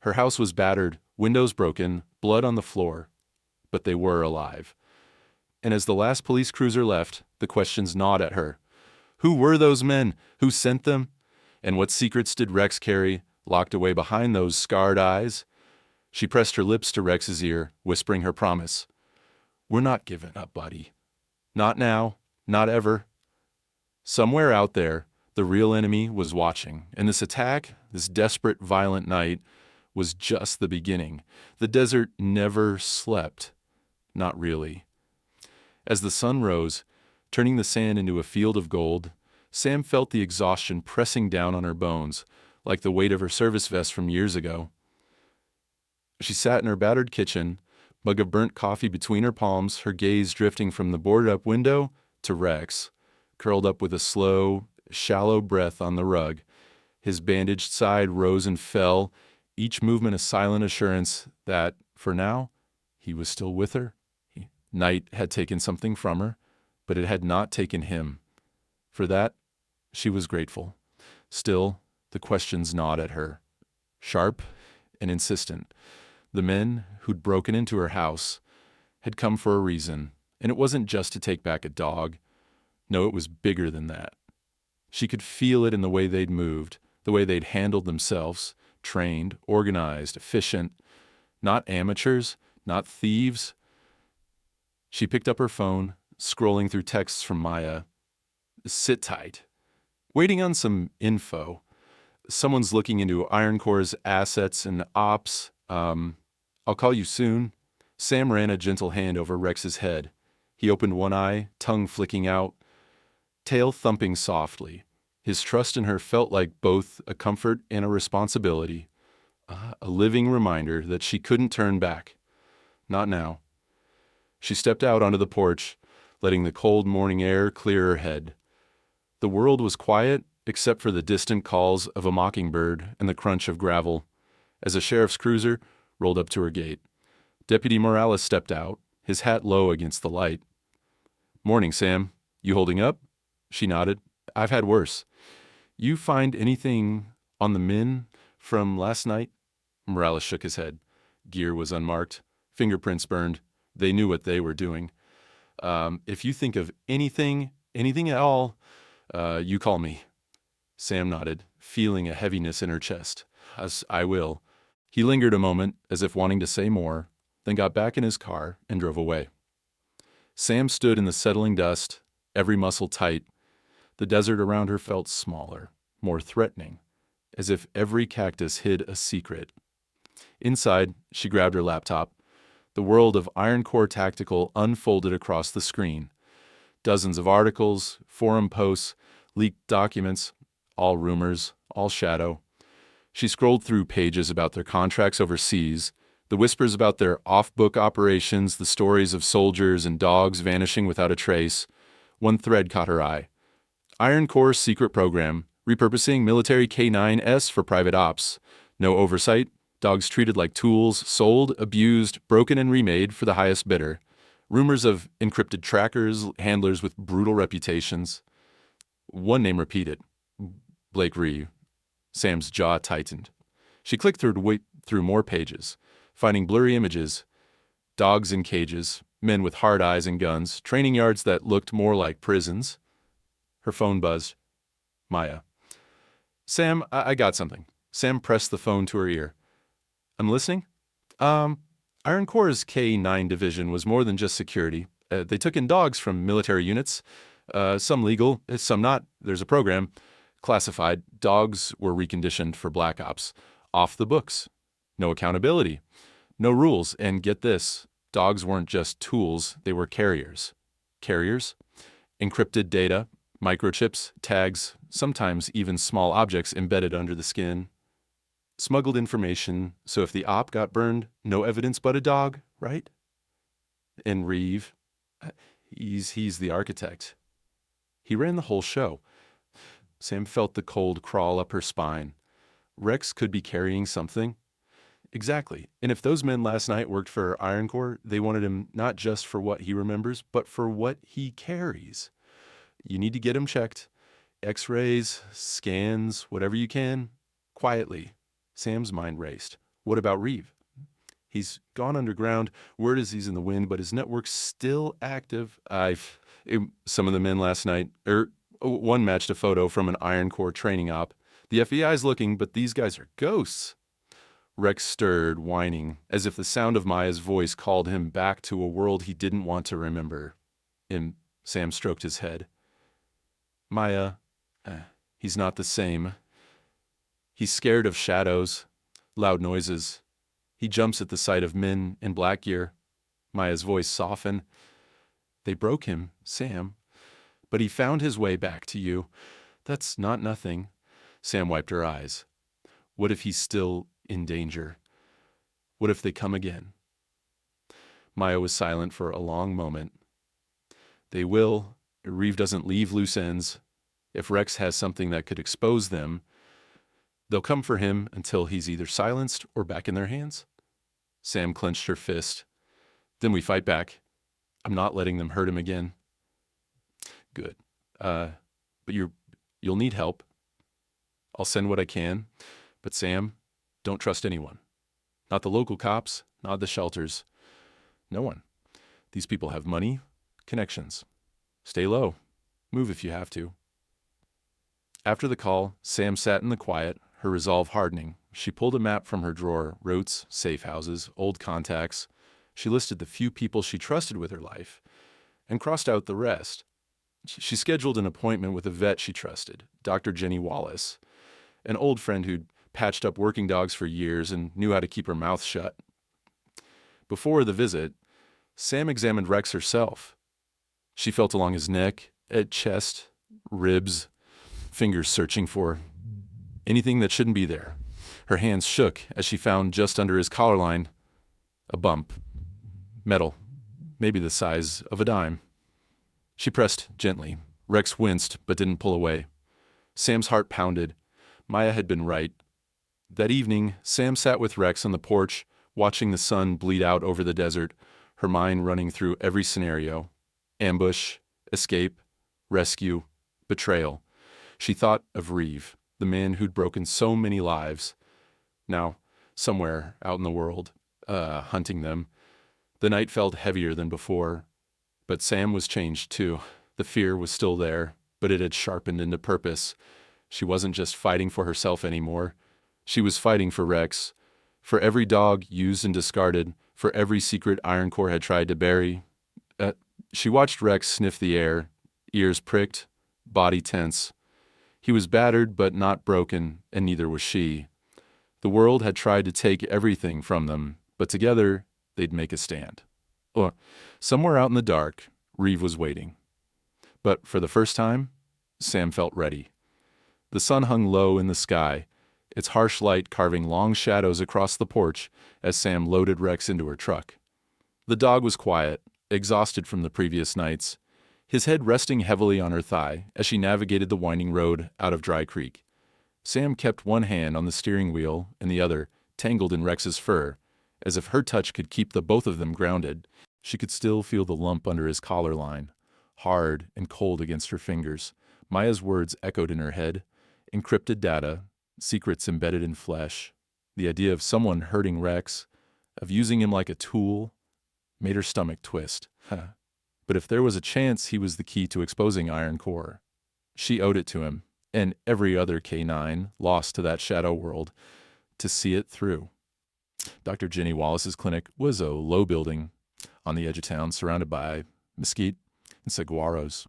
Her house was battered, windows broken, blood on the floor. But they were alive. And as the last police cruiser left, the questions gnawed at her. Who were those men? Who sent them? And what secrets did Rex carry, locked away behind those scarred eyes? She pressed her lips to Rex's ear, whispering her promise. "We're not giving up, buddy. Not now, not ever." Somewhere out there, the real enemy was watching, and this attack, this desperate, violent night, was just the beginning. The desert never slept. Not really. As the sun rose, turning the sand into a field of gold, Sam felt the exhaustion pressing down on her bones, like the weight of her service vest from years ago. She sat in her battered kitchen, mug of burnt coffee between her palms, her gaze drifting from the boarded-up window to Rex, curled up with a slow, shallow breath on the rug. His bandaged side rose and fell, each movement a silent assurance that, for now, he was still with her. Night had taken something from her, but it had not taken him. For that, she was grateful. Still, the questions gnawed at her, sharp and insistent. The men who'd broken into her house had come for a reason, and it wasn't just to take back a dog. No, it was bigger than that. She could feel it in the way they'd moved, the way they'd handled themselves, trained, organized, efficient. Not amateurs, not thieves. She picked up her phone, scrolling through texts from Maya. "Sit tight. Waiting on some info. Someone's looking into Iron Core's assets and ops. I'll call you soon." Sam ran a gentle hand over Rex's head. He opened one eye, tongue flicking out, tail thumping softly. His trust in her felt like both a comfort and a responsibility, a living reminder that she couldn't turn back. Not now. She stepped out onto the porch, letting the cold morning air clear her head. The world was quiet, except for the distant calls of a mockingbird and the crunch of gravel, as a sheriff's cruiser rolled up to her gate. Deputy Morales stepped out, his hat low against the light. "Morning, Sam. You holding up?" She nodded. "I've had worse." "You find anything on the men from last night?" Morales shook his head. Gear was unmarked. Fingerprints burned. They knew what they were doing. If you think of anything at all, you call me." Sam nodded, feeling a heaviness in her chest. "As I will." He lingered a moment, as if wanting to say more, then got back in his car and drove away. Sam stood in the settling dust, every muscle tight. The desert around her felt smaller, more threatening, as if every cactus hid a secret. Inside, she grabbed her laptop. The world of Iron Core Tactical unfolded across the screen. Dozens of articles, forum posts, Leaked documents, all rumors, all shadow. She scrolled through pages about their contracts overseas, the whispers about their off-book operations, the stories of soldiers and dogs vanishing without a trace. One thread caught her eye. Iron Corps secret program, repurposing military K9S for private ops. No oversight, dogs treated like tools, sold, abused, broken and remade for the highest bidder. Rumors of encrypted trackers, handlers with brutal reputations. One name repeated. Blake Reeve. Sam's jaw tightened. She clicked through more pages, finding blurry images, dogs in cages, men with hard eyes and guns, training yards that looked more like prisons. Her phone buzzed. Maya. Sam, I got something. Sam pressed the phone to her ear. I'm listening? Iron Corps' K9 division was more than just security. They took in dogs from military units, some legal, some not. There's a program. Classified, dogs were reconditioned for black ops. Off the books. No accountability. No rules. And get this, dogs weren't just tools, they were carriers. Carriers? Encrypted data, microchips, tags, sometimes even small objects embedded under the skin. Smuggled information, so if the op got burned, no evidence but a dog, right? And Reeve, he's the architect. He ran the whole show. Sam felt the cold crawl up her spine. Rex could be carrying something. Exactly. And if those men last night worked for Iron Corps, they wanted him not just for what he remembers, but for what he carries. You need to get him checked. X-rays, scans, whatever you can. Quietly. Sam's mind raced. What about Reeve? He's gone underground. Word is he's in the wind, but his network's still active. Some of the men last night, one matched a photo from an Iron Corps training op. The FBI's looking, but these guys are ghosts. Rex stirred, whining, as if the sound of Maya's voice called him back to a world he didn't want to remember. Sam stroked his head. Maya, he's not the same. He's scared of shadows, loud noises. He jumps at the sight of men in black gear. Maya's voice softened. They broke him, Sam. But he found his way back to you. That's not nothing. Sam wiped her eyes. What if he's still in danger? What if they come again? Maya was silent for a long moment. They will. Reeve doesn't leave loose ends. If Rex has something that could expose them, they'll come for him until he's either silenced or back in their hands. Sam clenched her fist. Then we fight back. I'm not letting them hurt him again. Good. But you'll need help. I'll send what I can. But Sam, don't trust anyone. Not the local cops, not the shelters. No one. These people have money, connections. Stay low. Move if you have to. After the call, Sam sat in the quiet, her resolve hardening. She pulled a map from her drawer, routes, safe houses, old contacts. She listed the few people she trusted with her life and crossed out the rest. She scheduled an appointment with a vet she trusted, Dr. Jenny Wallace, an old friend who'd patched up working dogs for years and knew how to keep her mouth shut. Before the visit, Sam examined Rex herself. She felt along his neck, at chest, ribs, fingers searching for anything that shouldn't be there. Her hands shook as she found just under his collar line a bump. Metal, maybe the size of a dime. She pressed gently. Rex winced but didn't pull away. Sam's heart pounded. Maya had been right. That evening, Sam sat with Rex on the porch, watching the sun bleed out over the desert, her mind running through every scenario. Ambush, escape, rescue, betrayal. She thought of Reeve, the man who'd broken so many lives. Now, somewhere out in the world, hunting them. The night felt heavier than before. But Sam was changed too. The fear was still there, but it had sharpened into purpose. She wasn't just fighting for herself anymore. She was fighting for Rex, for every dog used and discarded, for every secret Iron Corps had tried to bury. She watched Rex sniff the air, ears pricked, body tense. He was battered but not broken, and neither was she. The world had tried to take everything from them, but together they'd make a stand. Or somewhere out in the dark, Reeve was waiting. But for the first time, Sam felt ready. The sun hung low in the sky, its harsh light carving long shadows across the porch as Sam loaded Rex into her truck. The dog was quiet, exhausted from the previous nights, his head resting heavily on her thigh as she navigated the winding road out of Dry Creek. Sam kept one hand on the steering wheel and the other tangled in Rex's fur, as if her touch could keep the both of them grounded. She could still feel the lump under his collar line, hard and cold against her fingers. Maya's words echoed in her head, encrypted data, secrets embedded in flesh. The idea of someone hurting Rex, of using him like a tool, made her stomach twist. But if there was a chance he was the key to exposing Iron Core, she owed it to him, and every other K9 lost to that shadow world, to see it through. Dr. Ginny Wallace's clinic was a low building on the edge of town, surrounded by mesquite and saguaros.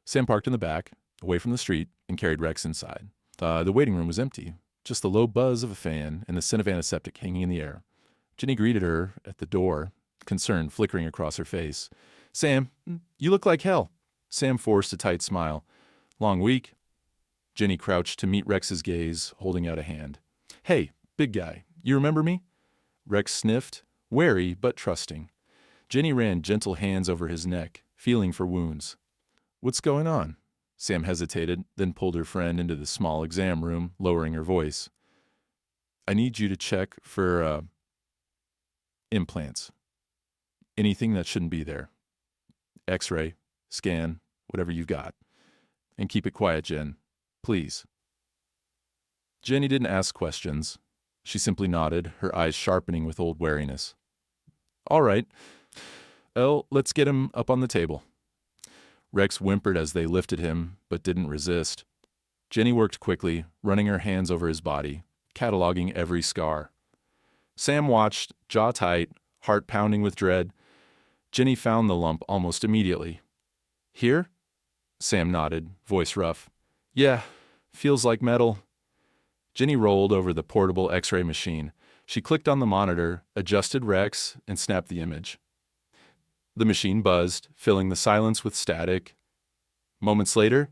Sam parked in the back, away from the street, and carried Rex inside. The waiting room was empty, just the low buzz of a fan and the scent of antiseptic hanging in the air. Ginny greeted her at the door, concern flickering across her face. "Sam, you look like hell." Sam forced a tight smile. "Long week?" Ginny crouched to meet Rex's gaze, holding out a hand. "Hey, big guy, you remember me?" Rex sniffed, wary but trusting. Ginny ran gentle hands over his neck, feeling for wounds. "What's going on?" Sam hesitated, then pulled her friend into the small exam room, lowering her voice. "I need you to check for, implants. Anything that shouldn't be there. X-ray, scan, whatever you've got. And keep it quiet, Jen. Please." Jenny didn't ask questions. She simply nodded, her eyes sharpening with old wariness. "All right. Well, let's get him up on the table." Rex whimpered as they lifted him, but didn't resist. Jenny worked quickly, running her hands over his body, cataloging every scar. Sam watched, jaw tight, heart pounding with dread. Jenny found the lump almost immediately. "Here?" Sam nodded, voice rough. "Yeah, feels like metal." Jenny rolled over the portable X-ray machine. She clicked on the monitor, adjusted Rex, and snapped the image. The machine buzzed, filling the silence with static. Moments later,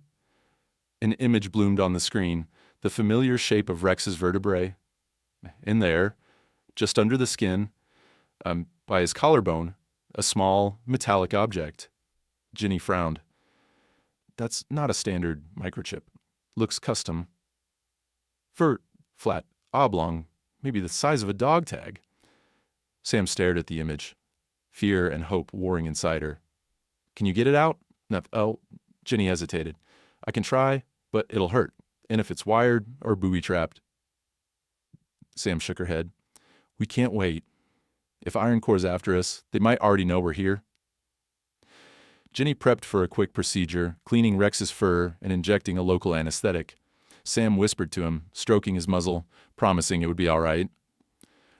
an image bloomed on the screen, the familiar shape of Rex's vertebrae. In there, just under the skin, by his collarbone, a small, metallic object. Ginny frowned. "That's not a standard microchip. Looks custom. Flat, oblong, maybe the size of a dog tag." Sam stared at the image, fear and hope warring inside her. "Can you get it out?" "No." "Oh," Ginny hesitated. "I can try, but it'll hurt. And if it's wired or booby-trapped." Sam shook her head. "We can't wait. If Iron Core's after us, they might already know we're here." Ginny prepped for a quick procedure, cleaning Rex's fur and injecting a local anesthetic. Sam whispered to him, stroking his muzzle, promising it would be all right.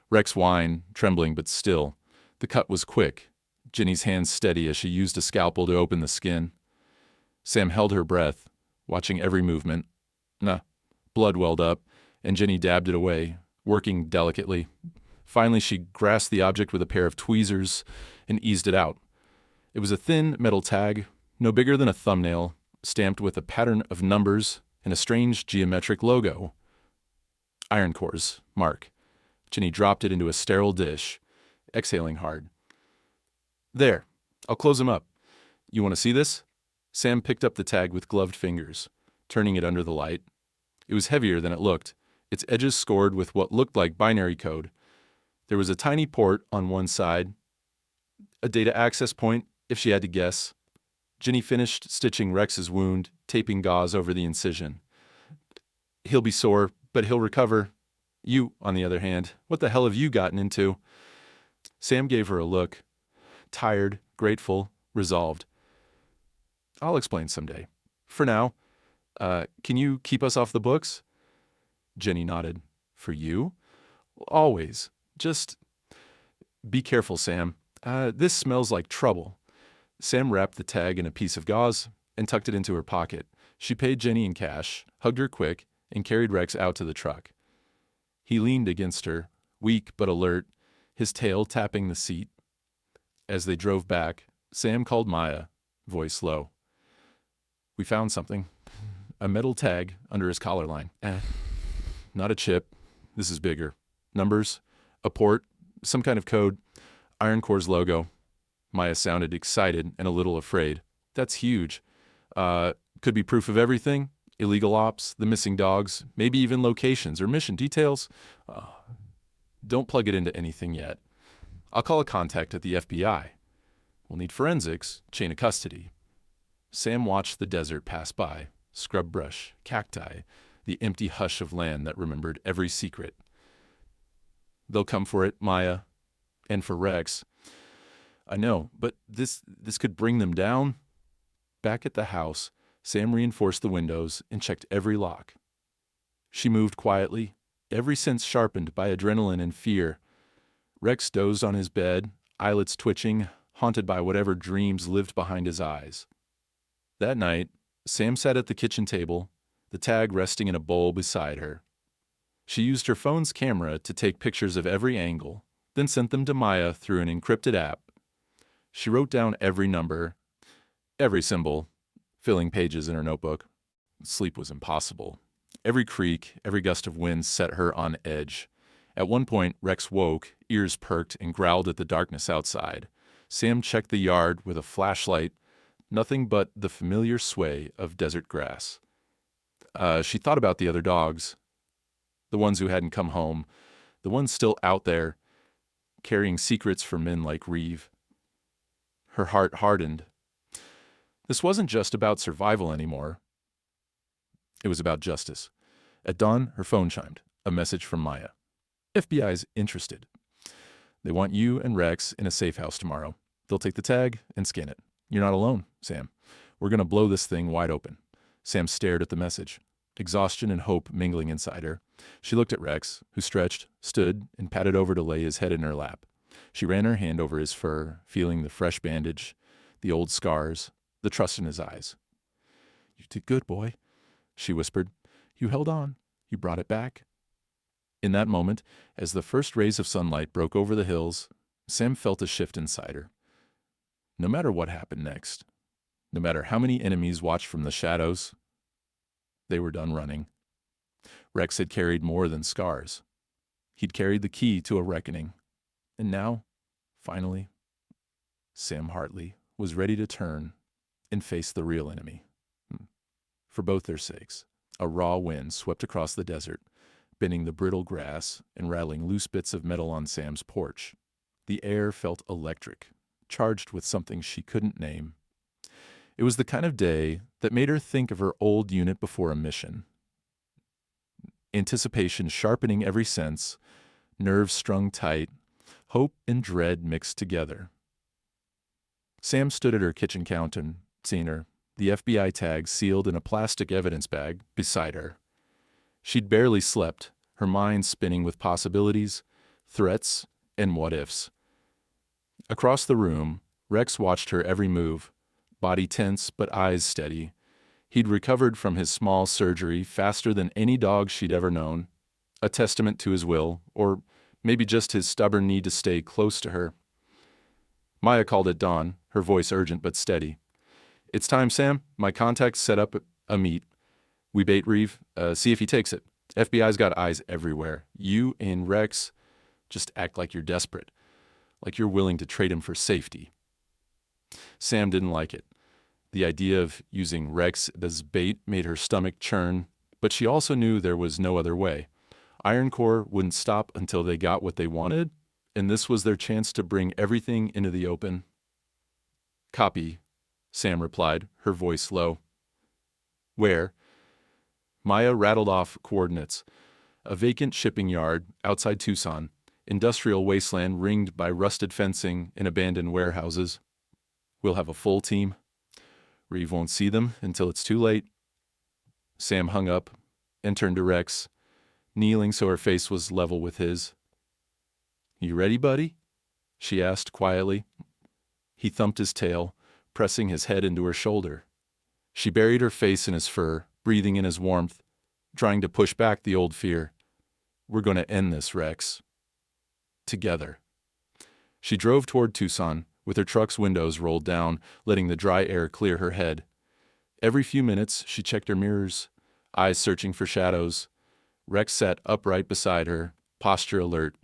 Rex whined, trembling but still. The cut was quick, Ginny's hands steady as she used a scalpel to open the skin. Sam held her breath, watching every movement. Blood welled up, and Ginny dabbed it away, working delicately. Finally, she grasped the object with a pair of tweezers and eased it out. It was a thin metal tag, no bigger than a thumbnail, stamped with a pattern of numbers and a strange geometric logo. Iron Core's mark. Ginny dropped it into a sterile dish, exhaling hard. "There, I'll close him up. You want to see this?" Sam picked up the tag with gloved fingers, turning it under the light. It was heavier than it looked, its edges scored with what looked like binary code. There was a tiny port on one side, a data access point, if she had to guess. Ginny finished stitching Rex's wound, taping gauze over the incision. "He'll be sore, but he'll recover. You, on the other hand, what the hell have you gotten into?" Sam gave her a look. Tired, grateful, resolved. "I'll explain someday. For now, can you keep us off the books?" Ginny nodded. "For you?" "Always. Just be careful, Sam. This smells like trouble." Sam wrapped the tag in a piece of gauze and tucked it into her pocket. She paid Jenny in cash, hugged her quick, and carried Rex out to the truck. He leaned against her, weak but alert, his tail tapping the seat. As they drove back, Sam called Maya, voice low. "We found something. A metal tag under his collar line. Not a chip. This is bigger. Numbers, a port, some kind of code, Iron Core's logo. Maya sounded excited and a little afraid. That's huge. Could be proof of everything. Illegal ops, the missing dogs, maybe even locations or mission details. Don't plug it into anything yet. I'll call a contact at the FBI. We'll need forensics, chain of custody. Sam watched the desert pass by, scrub brush, cacti, the empty hush of land that remembered every secret. They'll come for it, Maya, and for Rex. I know, but this could bring them down. Back at the house, Sam reinforced the windows and checked every lock. She moved quietly, every sense sharpened by adrenaline and fear. Rex dozed on his bed, eyelids twitching, haunted by whatever dreams lived behind his eyes. That night, Sam sat at the kitchen table, the tag resting in a bowl beside her. She used her phone's camera to take pictures of every angle, then sent them to Maya through an encrypted app. She wrote down every number, every symbol, filling pages in her notebook. Sleep was impossible. Every creak, every gust of wind set her on edge. At one point, Rex woke, ears perked, and growled at the darkness outside. Sam checked the yard with a flashlight, nothing but the familiar sway of desert grass. She thought about the other dogs, the ones who hadn't come home, the ones still out there, carrying secrets for men like Reeve. Her heart hardened. This wasn't just about survival anymore. It was about justice. At dawn, her phone chimed. A message from Maya. FBI's interested. They want you and Rex in a safe house tomorrow. They'll take the tag and scan it. You're not alone, Sam. We're going to blow this thing wide open. Sam stared at the message, exhaustion and hope mingling inside her. She looked at Rex, who stretched, stood, and patted over to lay his head in her lap. She ran her hand over his fur, feeling the fresh bandage, the old scars, the trust in his eyes. You did good, boy, she whispered. You held on. You brought it back. In that moment, as the first rays of sunlight broke over the hills, Sam felt a shift inside her. No matter what happened next, no matter how many enemies watched from the shadows, they were done running. Rex had carried more than scars. He'd carried the key to a reckoning. And now, finally, Sam Hartley was ready to turn and face the real enemy. For both their sakes, a raw wind swept across the desert, bending the brittle grass and rattling loose bits of metal on Sam's porch. The air felt electric, charged with something she couldn't name. It was the kind of day that made her think of her old unit before a mission. Anticipation sharpening every sense, nerves strung tight, hope and dread mixed together. Sam stood at her kitchen counter, seeing her, the FBI tag sealed in a plastic evidence bag beside her. She'd barely slept, her mind spinning with possibilities, threats, and what-ifs. Across the room, Rex watched her every move, body tense but eyes steady. He'd recovered from his small surgery faster than any dog she'd ever known, a testament to his will, or maybe just his stubborn need to stay close to her. Maya called at dawn, her voice urgent but steady. It's time, Sam. My contacts set up a meet. We bait Reeve, see if he takes it. FBI's got eyes everywhere. You and Rex just act like you're desperate, like you're willing to trade him for safety. Sam didn't like it. The idea of using Rex as bait made her stomach churn, but she also knew there was no other way. Iron Core wouldn't stop until they got what they wanted, and this was their chance to bring everything into the open. Copy, Sam replied, her voice low. Where? Maya rattled off coordinates. A vacant shipping yard outside Tucson, industrial wasteland ringed by rusted fencing and abandoned warehouses. We'll have a full team. Reeve won't see them until it's too late. Sam hung up and turned to Rex, kneeling so her face was level with his. You ready, buddy? She asked quietly. He thumped his tail, pressing his head into her shoulder. She buried her face in his fur, breathing in his warmth, trying to push back the old fear. We're going to end this, Rex. Together. She drove toward Tucson, with her truck's windows rolled down, letting the dry air clear her head. Every few minutes, she checked her mirrors, eyes searching for shadows. Rex sat upright beside her, posture alert.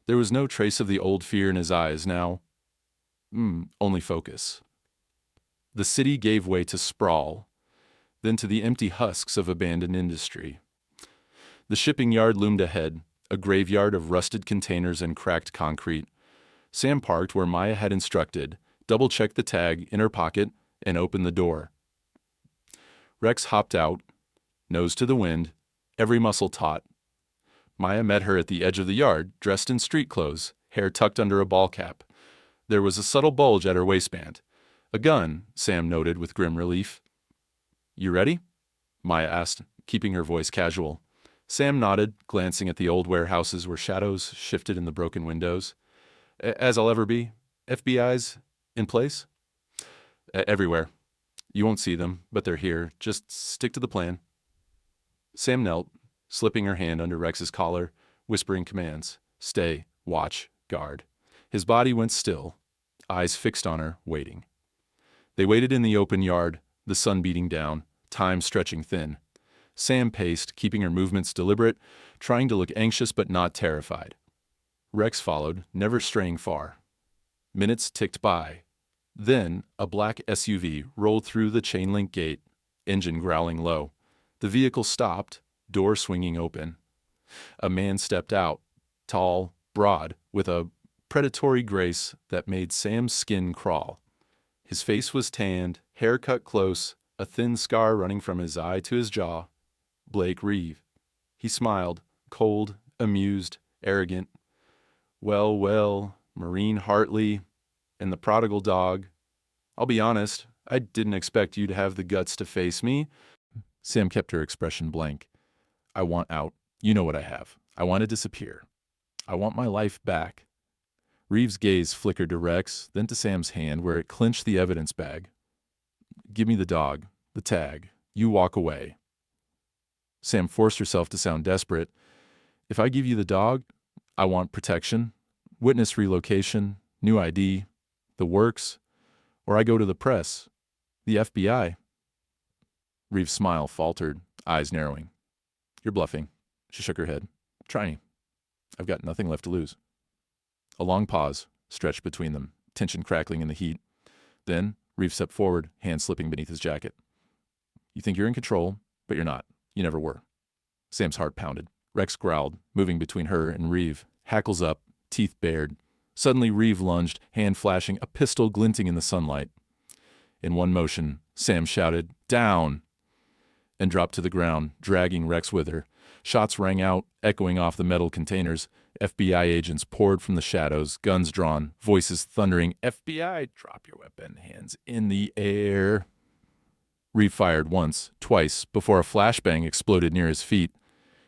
There was no trace of the old fear in his eyes now. Only focus. The city gave way to sprawl, then to the empty husks of abandoned industry. The shipping yard loomed ahead, a graveyard of rusted containers and cracked concrete. Sam parked where Maya had instructed, double-checked the tag in her pocket, and opened the door. Rex hopped out, nose to the wind, every muscle taut. Maya met her at the edge of the yard, dressed in street clothes, hair tucked under a ball cap. There was a subtle bulge at her waistband. A gun, Sam noted with grim relief. "You ready?" Maya asked, keeping her voice casual. Sam nodded, glancing at the old warehouses where shadows shifted in the broken windows. "As I'll ever be. FBI's in place?" "Everywhere. You won't see them, but they're here. Just stick to the plan." Sam knelt, slipping her hand under Rex's collar, whispering commands. Stay, watch, guard. His body went still, eyes fixed on her, waiting. They waited in the open yard, the sun beating down, time stretching thin. Sam paced, keeping her movements deliberate, trying to look anxious but not terrified. Rex followed, never straying far. Minutes ticked by. Then, a black SUV rolled through the chain-link gate, engine growling low. The vehicle stopped, door swinging open. A man stepped out, tall, broad, with a predatory grace that made Sam's skin crawl. His face was tanned, hair cut close, a thin scar running from his eye to his jaw. Blake Reeve. He smiled, cold, amused, arrogant. Well, Maureen Hartley and the prodigal dog. I'll be honest, I didn't expect you to have the guts to face me. Sam kept her expression blank. I want out. You know what I have. I want to disappear. I want my life back. Reeves' gaze flickered to Rex, then to Sam's hand where it clenched the evidence bag. Give me the dog, the tag. You walk away. Sam forced herself to sound desperate. If I give you the dog, I want protection, witness relocation, new ID, the works, or I go to the press, the FBI. Reeves' smile faltered, eyes narrowing. You're bluffing. She shook her head. Try me. I've got nothing left to lose. A long pause stretched between them, tension crackling in the heat. Then, Reeves stepped forward, hand slipping beneath his jacket. You think you're in control, but you're not. You never were. Sam's heart pounded. Rex growled, moving between her and Reeve, hackles up, teeth bared. Suddenly Reeve lunged, hand flashing, a pistol glinting in the sunlight. In one motion, Sam shouted, "Down!" and dropped to the ground, dragging Rex with her. Shots rang out, echoing off the metal containers. FBI agents poured from the shadows, guns drawn, voices thundering, FBI, drop your weapon, hands in the air. Reeve fired once, twice, before a flashbang exploded near his feet.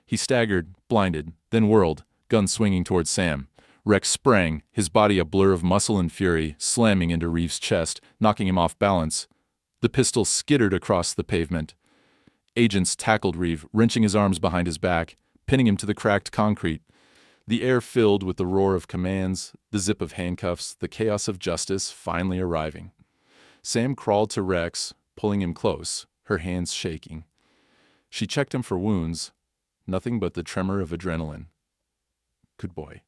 He staggered, blinded, then whirled, gun swinging towards Sam. Rex sprang, his body a blur of muscle and fury, slamming into Reeves' chest, knocking him off balance. The pistol skittered across the pavement. Agents tackled Reeve, wrenching his arms behind his back, pinning him to the cracked concrete. The air filled with the roar of commands, the zip of handcuffs, the chaos of justice finally arriving. Sam crawled to Rex, pulling him close, her hands shaking. She checked him for wounds, nothing but the tremor of adrenaline. Good boy,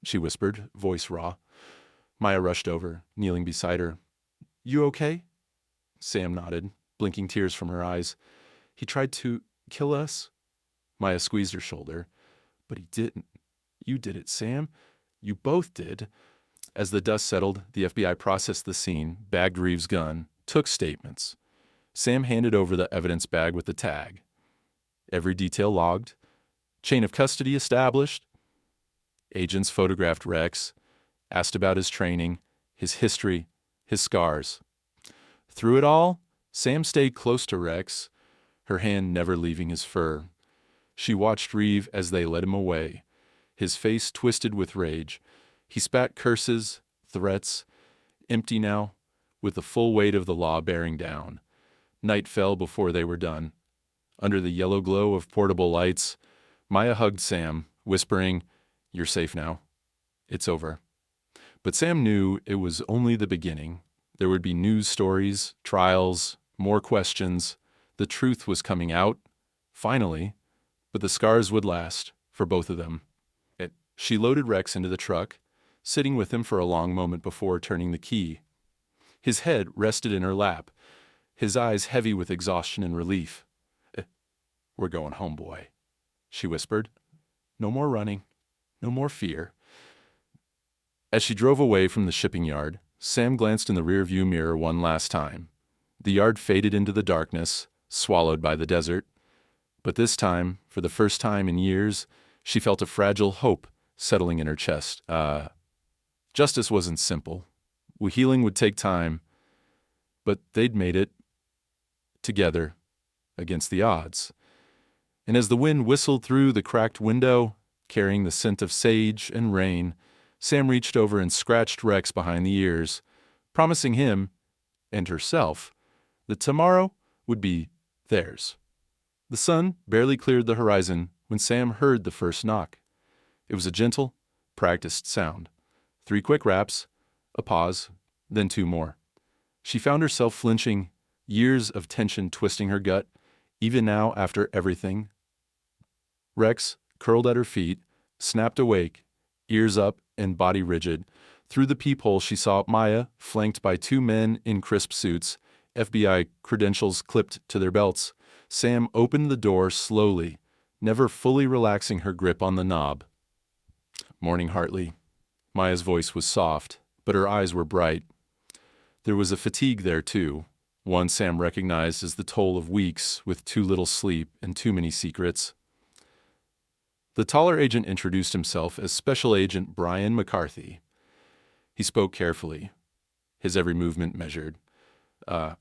she whispered, voice raw. Maya rushed over, kneeling beside her. You okay? Sam nodded, blinking tears from her eyes. He tried to kill us? Maya squeezed her shoulder. But he didn't. You did it, Sam. You both did. As the dust settled, the FBI processed the scene, bagged Reeves' gun, took statements. Sam handed over the evidence bag with the tag. Every detail logged. Chain of custody established. Agents photographed Rex, asked about his training, his history, his scars. Through it all, Sam stayed close to Rex, her hand never leaving his fur. She watched Reeve as they led him away, his face twisted with rage. He spat curses, threats, empty now, with the full weight of the law bearing down. Night fell before they were done. Under the yellow glow of portable lights, Maya hugged Sam, whispering, You're safe now. It's over. But Sam knew it was only the beginning. There would be news stories, trials, more questions. The truth was coming out, finally, but the scars would last for both of them. She loaded Rex into the truck, sitting with him for a long moment before turning the key. His head rested in her lap, his eyes heavy with exhaustion and relief. "We're going home, boy," she whispered. "No more running, no more fear." As she drove away from the shipping yard, Sam glanced in the rearview mirror one last time. The yard faded into the darkness, swallowed by the desert. But this time, for the first time in years, she felt a fragile hope settling in her chest. Justice wasn't simple. Healing would take time, but they'd made it together against the odds. And as the wind whistled through the cracked window, carrying the scent of sage and rain, Sam reached over and scratched Rex behind the ears, promising him, and herself, that tomorrow would be theirs. The sun barely cleared the horizon when Sam heard the first knock. It was a gentle, practiced sound. 3 quick raps, a pause, then 2 more. She found herself flinching, years of tension twisting her gut, even now after everything. Rex, curled at her feet, snapped awake, ears up and body rigid. Through the peephole she saw Maya, flanked by 2 men in crisp suits, FBI credentials clipped to their belts. Sam opened the door slowly, never fully relaxing her grip on the knob. "Morning, Hartley." Maya's voice was soft, but her eyes were bright. There was a fatigue there, too, one Sam recognized as the toll of weeks with too little sleep and too many secrets. The taller agent introduced himself as Special Agent Brian McCarthy. He spoke carefully, his every movement measured.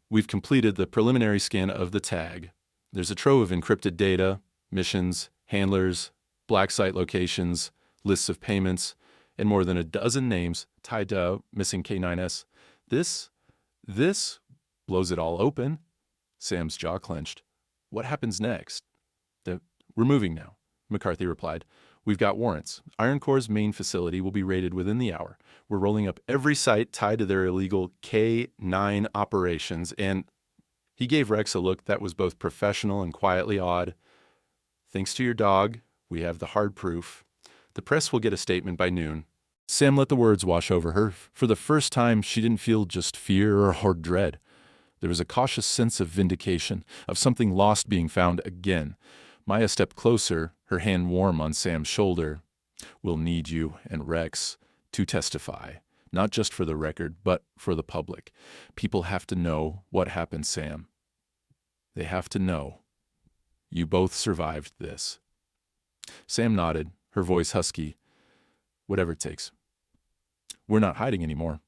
"We've completed the preliminary scan of the tag. There's a trove of encrypted data, missions, handlers, black site locations, lists of payments, and more than a dozen names tied to missing K9S. This blows it all open." Sam's jaw clenched. "What happens next?" "We're moving now," McCarthy replied. "We've got warrants. Iron Core's main facility will be raided within the hour. We're rolling up every site tied to their illegal K9 operations," and he gave Rex a look that was both professional and quietly odd. "Thanks to your dog, we have the hard proof. The press will get a statement by noon." Sam let the words wash over her. For the first time, she didn't feel just fear or dread. There was a cautious sense of vindication, of something lost being found again. Maya stepped closer, her hand warm on Sam's shoulder. "We'll need you and Rex to testify, not just for the record, but for the public. People have to know what happened, Sam. They have to know. You both survived this." Sam nodded, her voice husky. "Whatever it takes. We're not hiding anymore."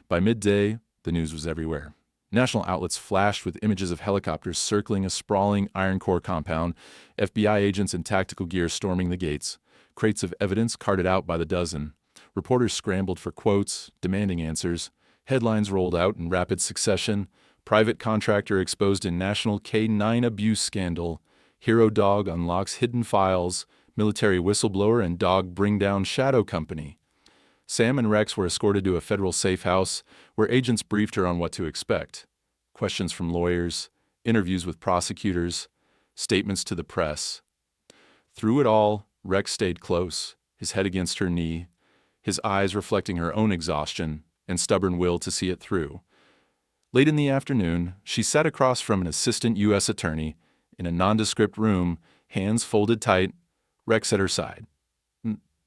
By midday, the news was everywhere. National outlets flashed with images of helicopters circling a sprawling Iron Core compound, FBI agents in tactical gear storming the gates, crates of evidence carted out by the dozen. Reporters scrambled for quotes, demanding answers. Headlines rolled out in rapid succession. "Private contractor exposed in national K9 abuse scandal. Hero dog unlocks hidden files. Military whistleblower and dog bring down shadow company." Sam and Rex were escorted to a federal safe house where agents briefed her on what to expect. Questions from lawyers, interviews with prosecutors, statements to the press. Through it all, Rex stayed close, his head against her knee, his eyes reflecting her own exhaustion and stubborn will to see it through. Late in the afternoon, she sat across from an assistant U.S. attorney in a nondescript room, hands folded tight, Rex at her side.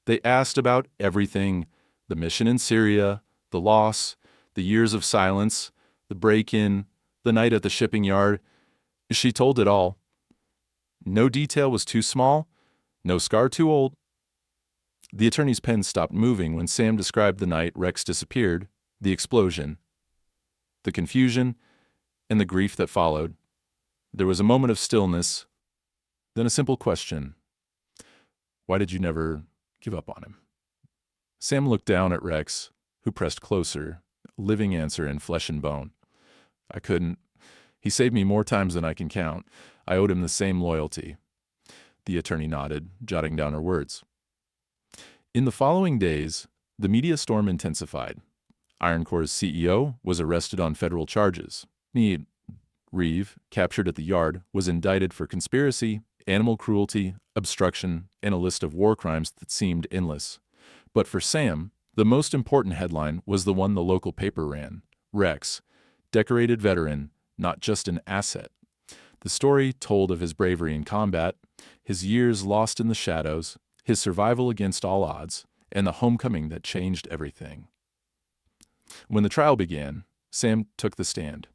They asked about everything: the mission in Syria, the loss, the years of silence, the break-in, the night at the shipping yard. She told it all. No detail was too small, no scar too old. The attorney's pen stopped moving when Sam described the night Rex disappeared, the explosion, the confusion, and the grief that followed. There was a moment of stillness, then a simple question. "Why did you never give up on him?" Sam looked down at Rex, who pressed closer, living answer in flesh and bone. "I couldn't. He saved me more times than I can count. I owed him the same loyalty." The attorney nodded, jotting down her words. In the following days, the media storm intensified. Iron Core's CEO was arrested on federal charges. Reeve, captured at the yard, was indicted for conspiracy, animal cruelty, obstruction, and a list of war crimes that seemed endless. But for Sam, the most important headline was the one the local paper ran: Rex, decorated veteran, not just an asset. The story told of his bravery in combat, his years lost in the shadows, his survival against all odds, and the homecoming that changed everything. When the trial began, Sam took the stand.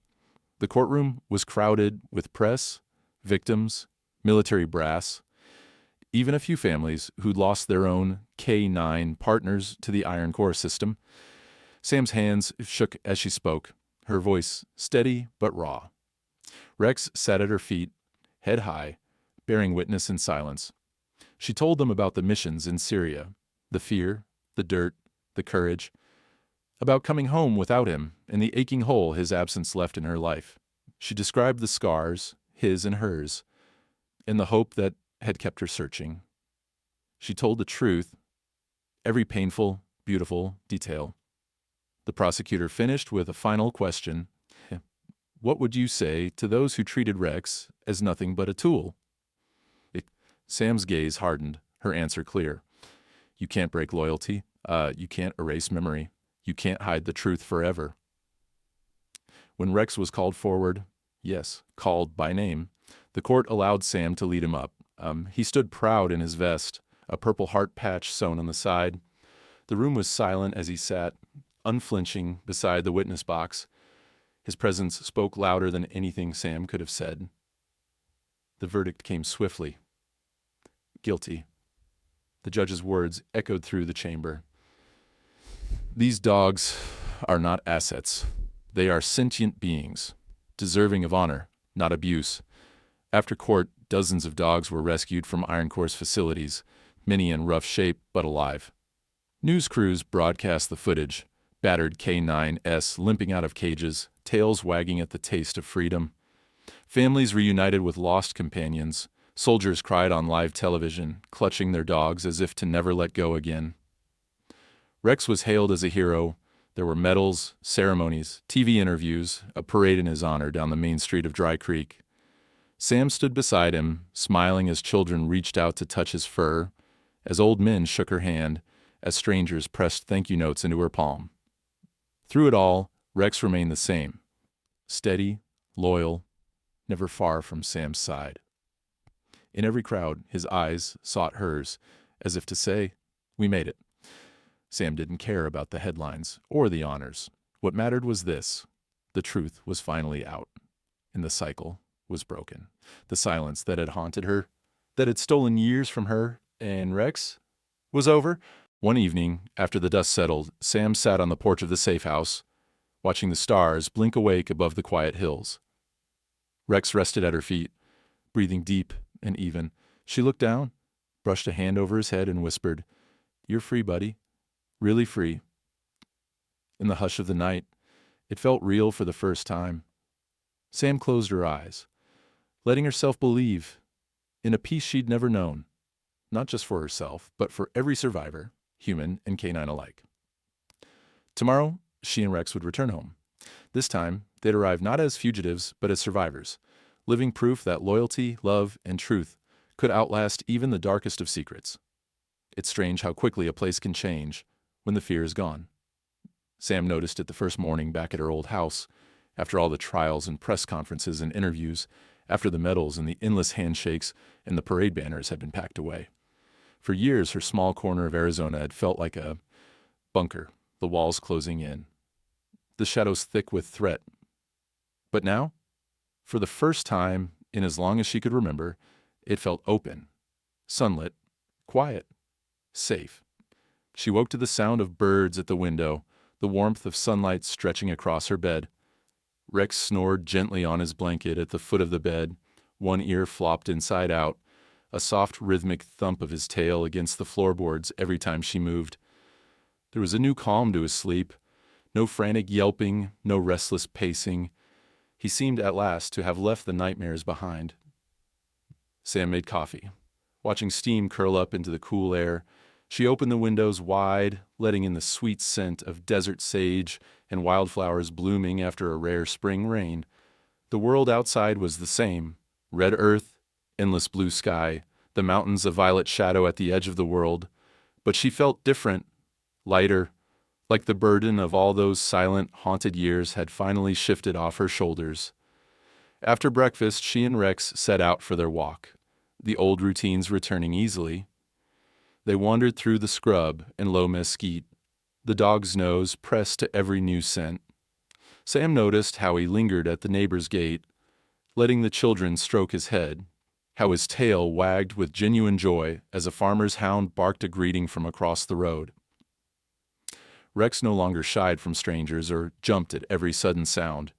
The courtroom was crowded with press, victims, military brass, even a few families who'd lost their own K-9 partners to the Iron Core system. Sam's hands shook as she spoke, her voice steady but raw. Rex sat at her feet, head high, bearing witness in silence. She told them about the missions in Syria, the fear, the dirt, the courage, about coming home without him and the aching hole his absence left in her life. She described the scars, his and hers, and the hope that had kept her searching. She told the truth, every painful, beautiful detail. The prosecutor finished with a final question. What would you say to those who treated Rex as nothing but a tool? Sam's gaze hardened, her answer clear. You can't break loyalty. You can't erase memory. You can't hide the truth forever. When Rex was called forward, yes, called by name, the court allowed Sam to lead him up. He stood proud in his vest, a purple heart patch sewn on the side. The room was silent as he sat, unflinching, beside the witness box. His presence spoke louder than anything Sam could have said. The verdict came swiftly. Guilty. The judge's words echoed through the chamber. These dogs are not assets. They are sentient beings, deserving of honor, not abuse. After court, dozens of dogs were rescued from Iron Core's facilities, many in rough shape but alive. News crews broadcast the footage, battered K-9s limping out of cages, tails wagging at the taste of freedom. Families reunited with lost companions. Soldiers cried on live television, clutching their dogs as if to never let go again. Rex was hailed as a hero. There were medals, ceremonies, TV interviews, a parade in his honor down the main street of Dry Creek. Sam stood beside him, smiling as children reached out to touch his fur, as old men shook her hand, as strangers pressed thank you notes into her palm. Through it all, Rex remained the same, steady, loyal, never far from Sam's side. In every crowd, his eyes sought hers, as if to say, "We made it." Sam didn't care about the headlines or the honors. What mattered was this: the truth was finally out, and the cycle was broken. The silence that had haunted her, that had stolen years from her and Rex, was over. One evening, after the dust settled, Sam sat on the porch of the safe house, watching the stars blink awake above the quiet hills. Rex rested at her feet, breathing deep and even. She looked down, brushed a hand over his head, and whispered, "You're free, buddy. Really free." In the hush of the night, it felt real for the first time. Sam closed her eyes, letting herself believe in a peace she'd never known, not just for herself, but for every survivor, human and canine alike. Tomorrow, she and Rex would return home. This time, they'd arrive not as fugitives, but as survivors, living proof that loyalty, love, and truth could outlast even the darkest of secrets. It's strange how quickly a place can change when the fear is gone. Sam noticed it the first morning back at her old house, after all the trials and press conferences and interviews, after the medals and the endless handshakes and the parade banners had been packed away. For years, her small corner of Arizona had felt like a bunker, the walls closing in, the shadows thick with threat. But now, for the first time in as long as she could remember, it felt open, sunlit, quiet, safe. She woke to the sound of birds at the window, the warmth of sunlight stretching across her bed. Rex snored gently on his blanket at the foot of the bed, one ear flopped inside out, a soft rhythmic thump of his tail against the floorboards every time she moved. There was a new calm to his sleep, no frantic yelping, no restless pacing. He seemed at last to have left the nightmares behind. Sam made coffee. Watching steam curl up into the cool air, she opened the windows wide, letting in the sweet scent of desert sage and wildflowers blooming after a rare spring rain. The world outside was the same: red earth, endless blue sky, the mountains a violet shadow at the edge of the world. But she felt different, lighter, like the burden of all those silent, haunted years had finally shifted off her shoulders. After breakfast, she and Rex set out for their walk, the old routines returning easily. They wandered through the scrub and low mesquite, the dog's nose pressed to every new scent. Sam noticed how he lingered at the neighbor's gate, letting the children stroke his head, how his tail wagged with genuine joy as a farmer's hound barked a greeting from across the road. Rex no longer shied from strangers or jumped at every sudden sound.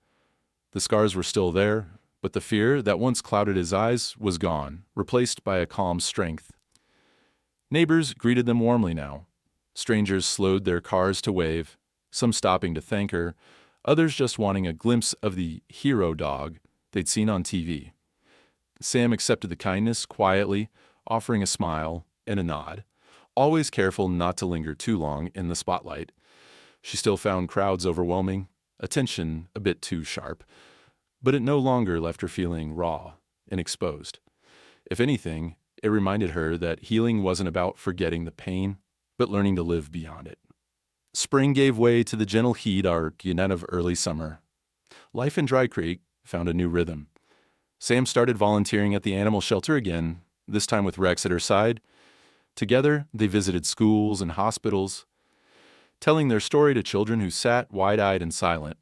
The scars were still there, but the fear that once clouded his eyes was gone, replaced by a calm strength. Neighbors greeted them warmly now. Strangers slowed their cars to wave, some stopping to thank her, others just wanting a glimpse of the hero dog they'd seen on TV. Sam accepted the kindness quietly, offering a smile and a nod, always careful not to linger too long in the spotlight. She still found crowds overwhelming, attention a bit too sharp, but it no longer left her feeling raw and exposed. If anything, it reminded her that healing wasn't about forgetting the pain, but learning to live beyond it. Spring gave way to the gentle heat yet of early summer. Life in Dry Creek found a new rhythm. Sam started volunteering at the animal shelter again, this time with Rex at her side. Together, they visited schools and hospitals, telling their story to children who sat wide-eyed and silent,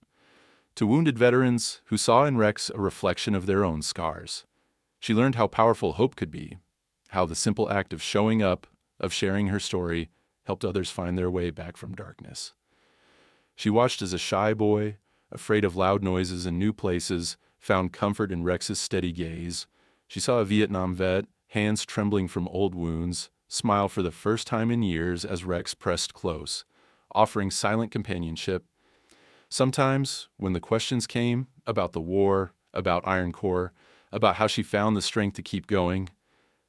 to wounded veterans who saw in Rex a reflection of their own scars. She learned how powerful hope could be, how the simple act of showing up, of sharing her story, helped others find their way back from darkness. She watched as a shy boy, afraid of loud noises and new places, found comfort in Rex's steady gaze. She saw a Vietnam vet, hands trembling from old wounds, smile for the first time in years as Rex pressed close, offering silent companionship. Sometimes, when the questions came about the war, about Iron Corps, about how she found the strength to keep going,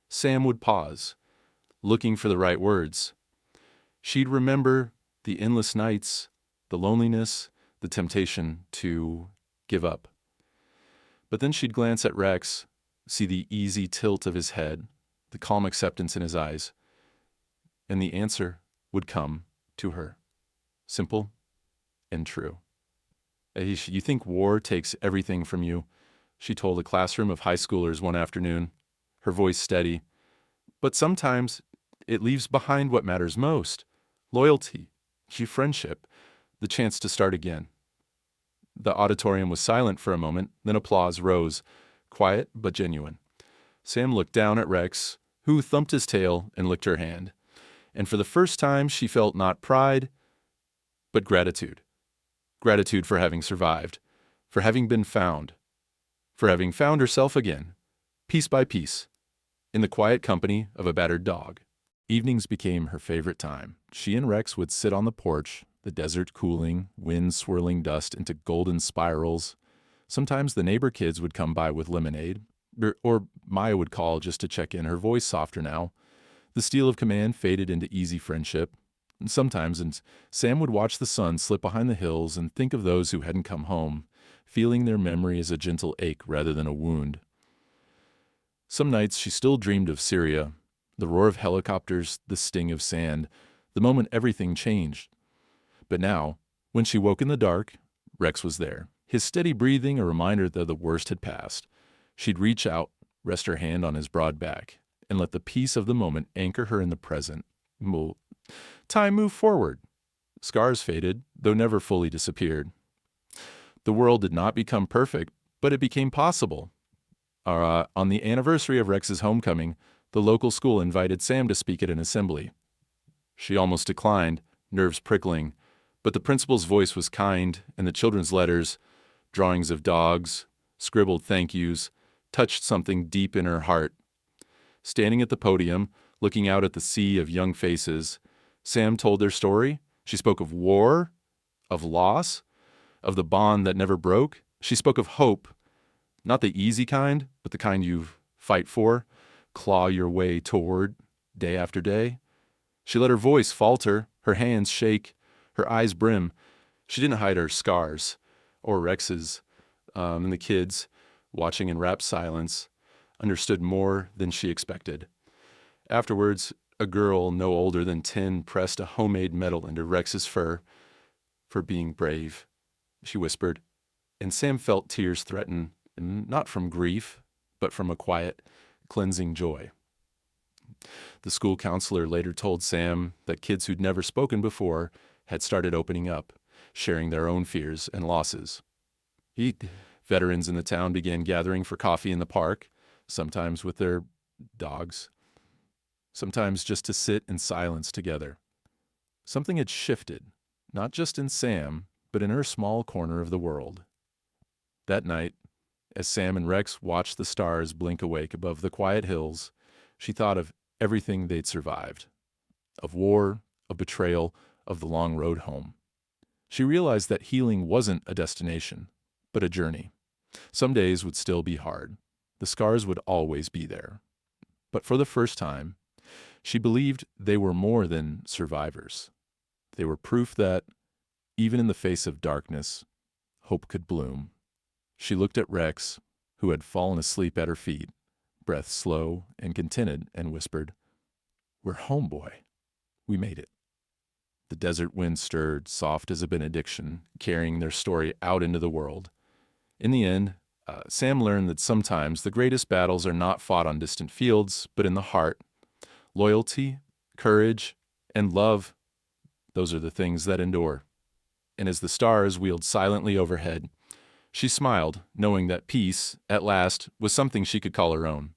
Sam would pause, looking for the right words. She'd remember the endless nights, the loneliness, the temptation to give up. But then she'd glance at Rex, see the easy tilt of his head, the calm acceptance in his eyes, and the answer would come to her, simple and true. You think war takes everything from you, she told a classroom of high schoolers one afternoon, her voice steady. But sometimes it leaves behind what matters most: loyalty, friendship, the chance to start again. The auditorium was silent for a moment, then applause rose, quiet but genuine. Sam looked down at Rex, who thumped his tail and licked her hand. And for the first time, she felt not pride, but gratitude. Gratitude for having survived, for having been found, for having found herself again, piece by piece, in the quiet company of a battered dog. Evenings became her favorite time. She and Rex would sit on the porch, the desert cooling, wind swirling dust into golden spirals. Sometimes the neighbor kids would come by with lemonade, or Maya would call just to check in, her voice softer now. The steel of command faded into easy friendship. And sometimes Sam would watch the sun slip behind the hills and think of those who hadn't come home, feeling their memory as a gentle ache rather than a wound. Some nights she still dreamed of Syria, the roar of helicopters, the sting of sand, the moment everything changed. But now, when she woke in the dark, Rex was there, his steady breathing a reminder that the worst had passed. She'd reach out, rest her hand on his broad back, and let the peace of the moment anchor her in the present. Well, time moved forward. Scars faded, though never fully disappeared. The world did not become perfect, but it became possible. On the anniversary of Rex's homecoming, the local school invited Sam to speak at an assembly. She almost declined, nerves prickling, but the principal's voice was kind, and the children's letters, drawings of dogs, scribbled thank yous, touched something deep in her heart. Standing at the podium, looking out at the sea of young faces, Sam told their story. She spoke of war, of loss, of the bond that never broke. She spoke of hope, not the easy kind, but the kind you fight for, claw your way toward, day after day. She let her voice falter, her hands shake, her eyes brim. She didn't hide her scars, or Rex's, and the kids, watching in rapt silence, understood more than she expected. Afterwards, a girl no older than 10 pressed a homemade medal into Rex's fur for being brave, she whispered, and Sam felt tears threaten, not from grief, but from a quiet, cleansing joy. The school counselor later told Sam that kids who'd never spoken before had started opening up, sharing their own fears and losses. Veterans in the town began gathering for coffee in the park, sometimes with their dogs, sometimes just to sit in silence together. Something had shifted, not just in Sam, but in her small corner of the world. That night, as Sam and Rex watched the stars blink awake above the quiet hills, she thought of everything they'd survived. Of war, of betrayal, of the long road home. She realized that healing wasn't a destination, but a journey. Some days would still be hard. The scars would always be there. But for the first time, she believed they were more than survivors. They were proof that, even in the face of darkness, hope could bloom. She looked at Rex, who had fallen asleep at her feet, breath slow and contented, and whispered, "We're home, boy. We made it." The desert wind stirred, soft as a benediction, carrying their story out into the world. In the end, Sam learned that sometimes the greatest battles are not fought on distant fields, but in the heart. Loyalty, courage, and love, those are the things that endure. And as the stars wheeled silently overhead, she smiled, knowing that peace, at last, was something she could call her own.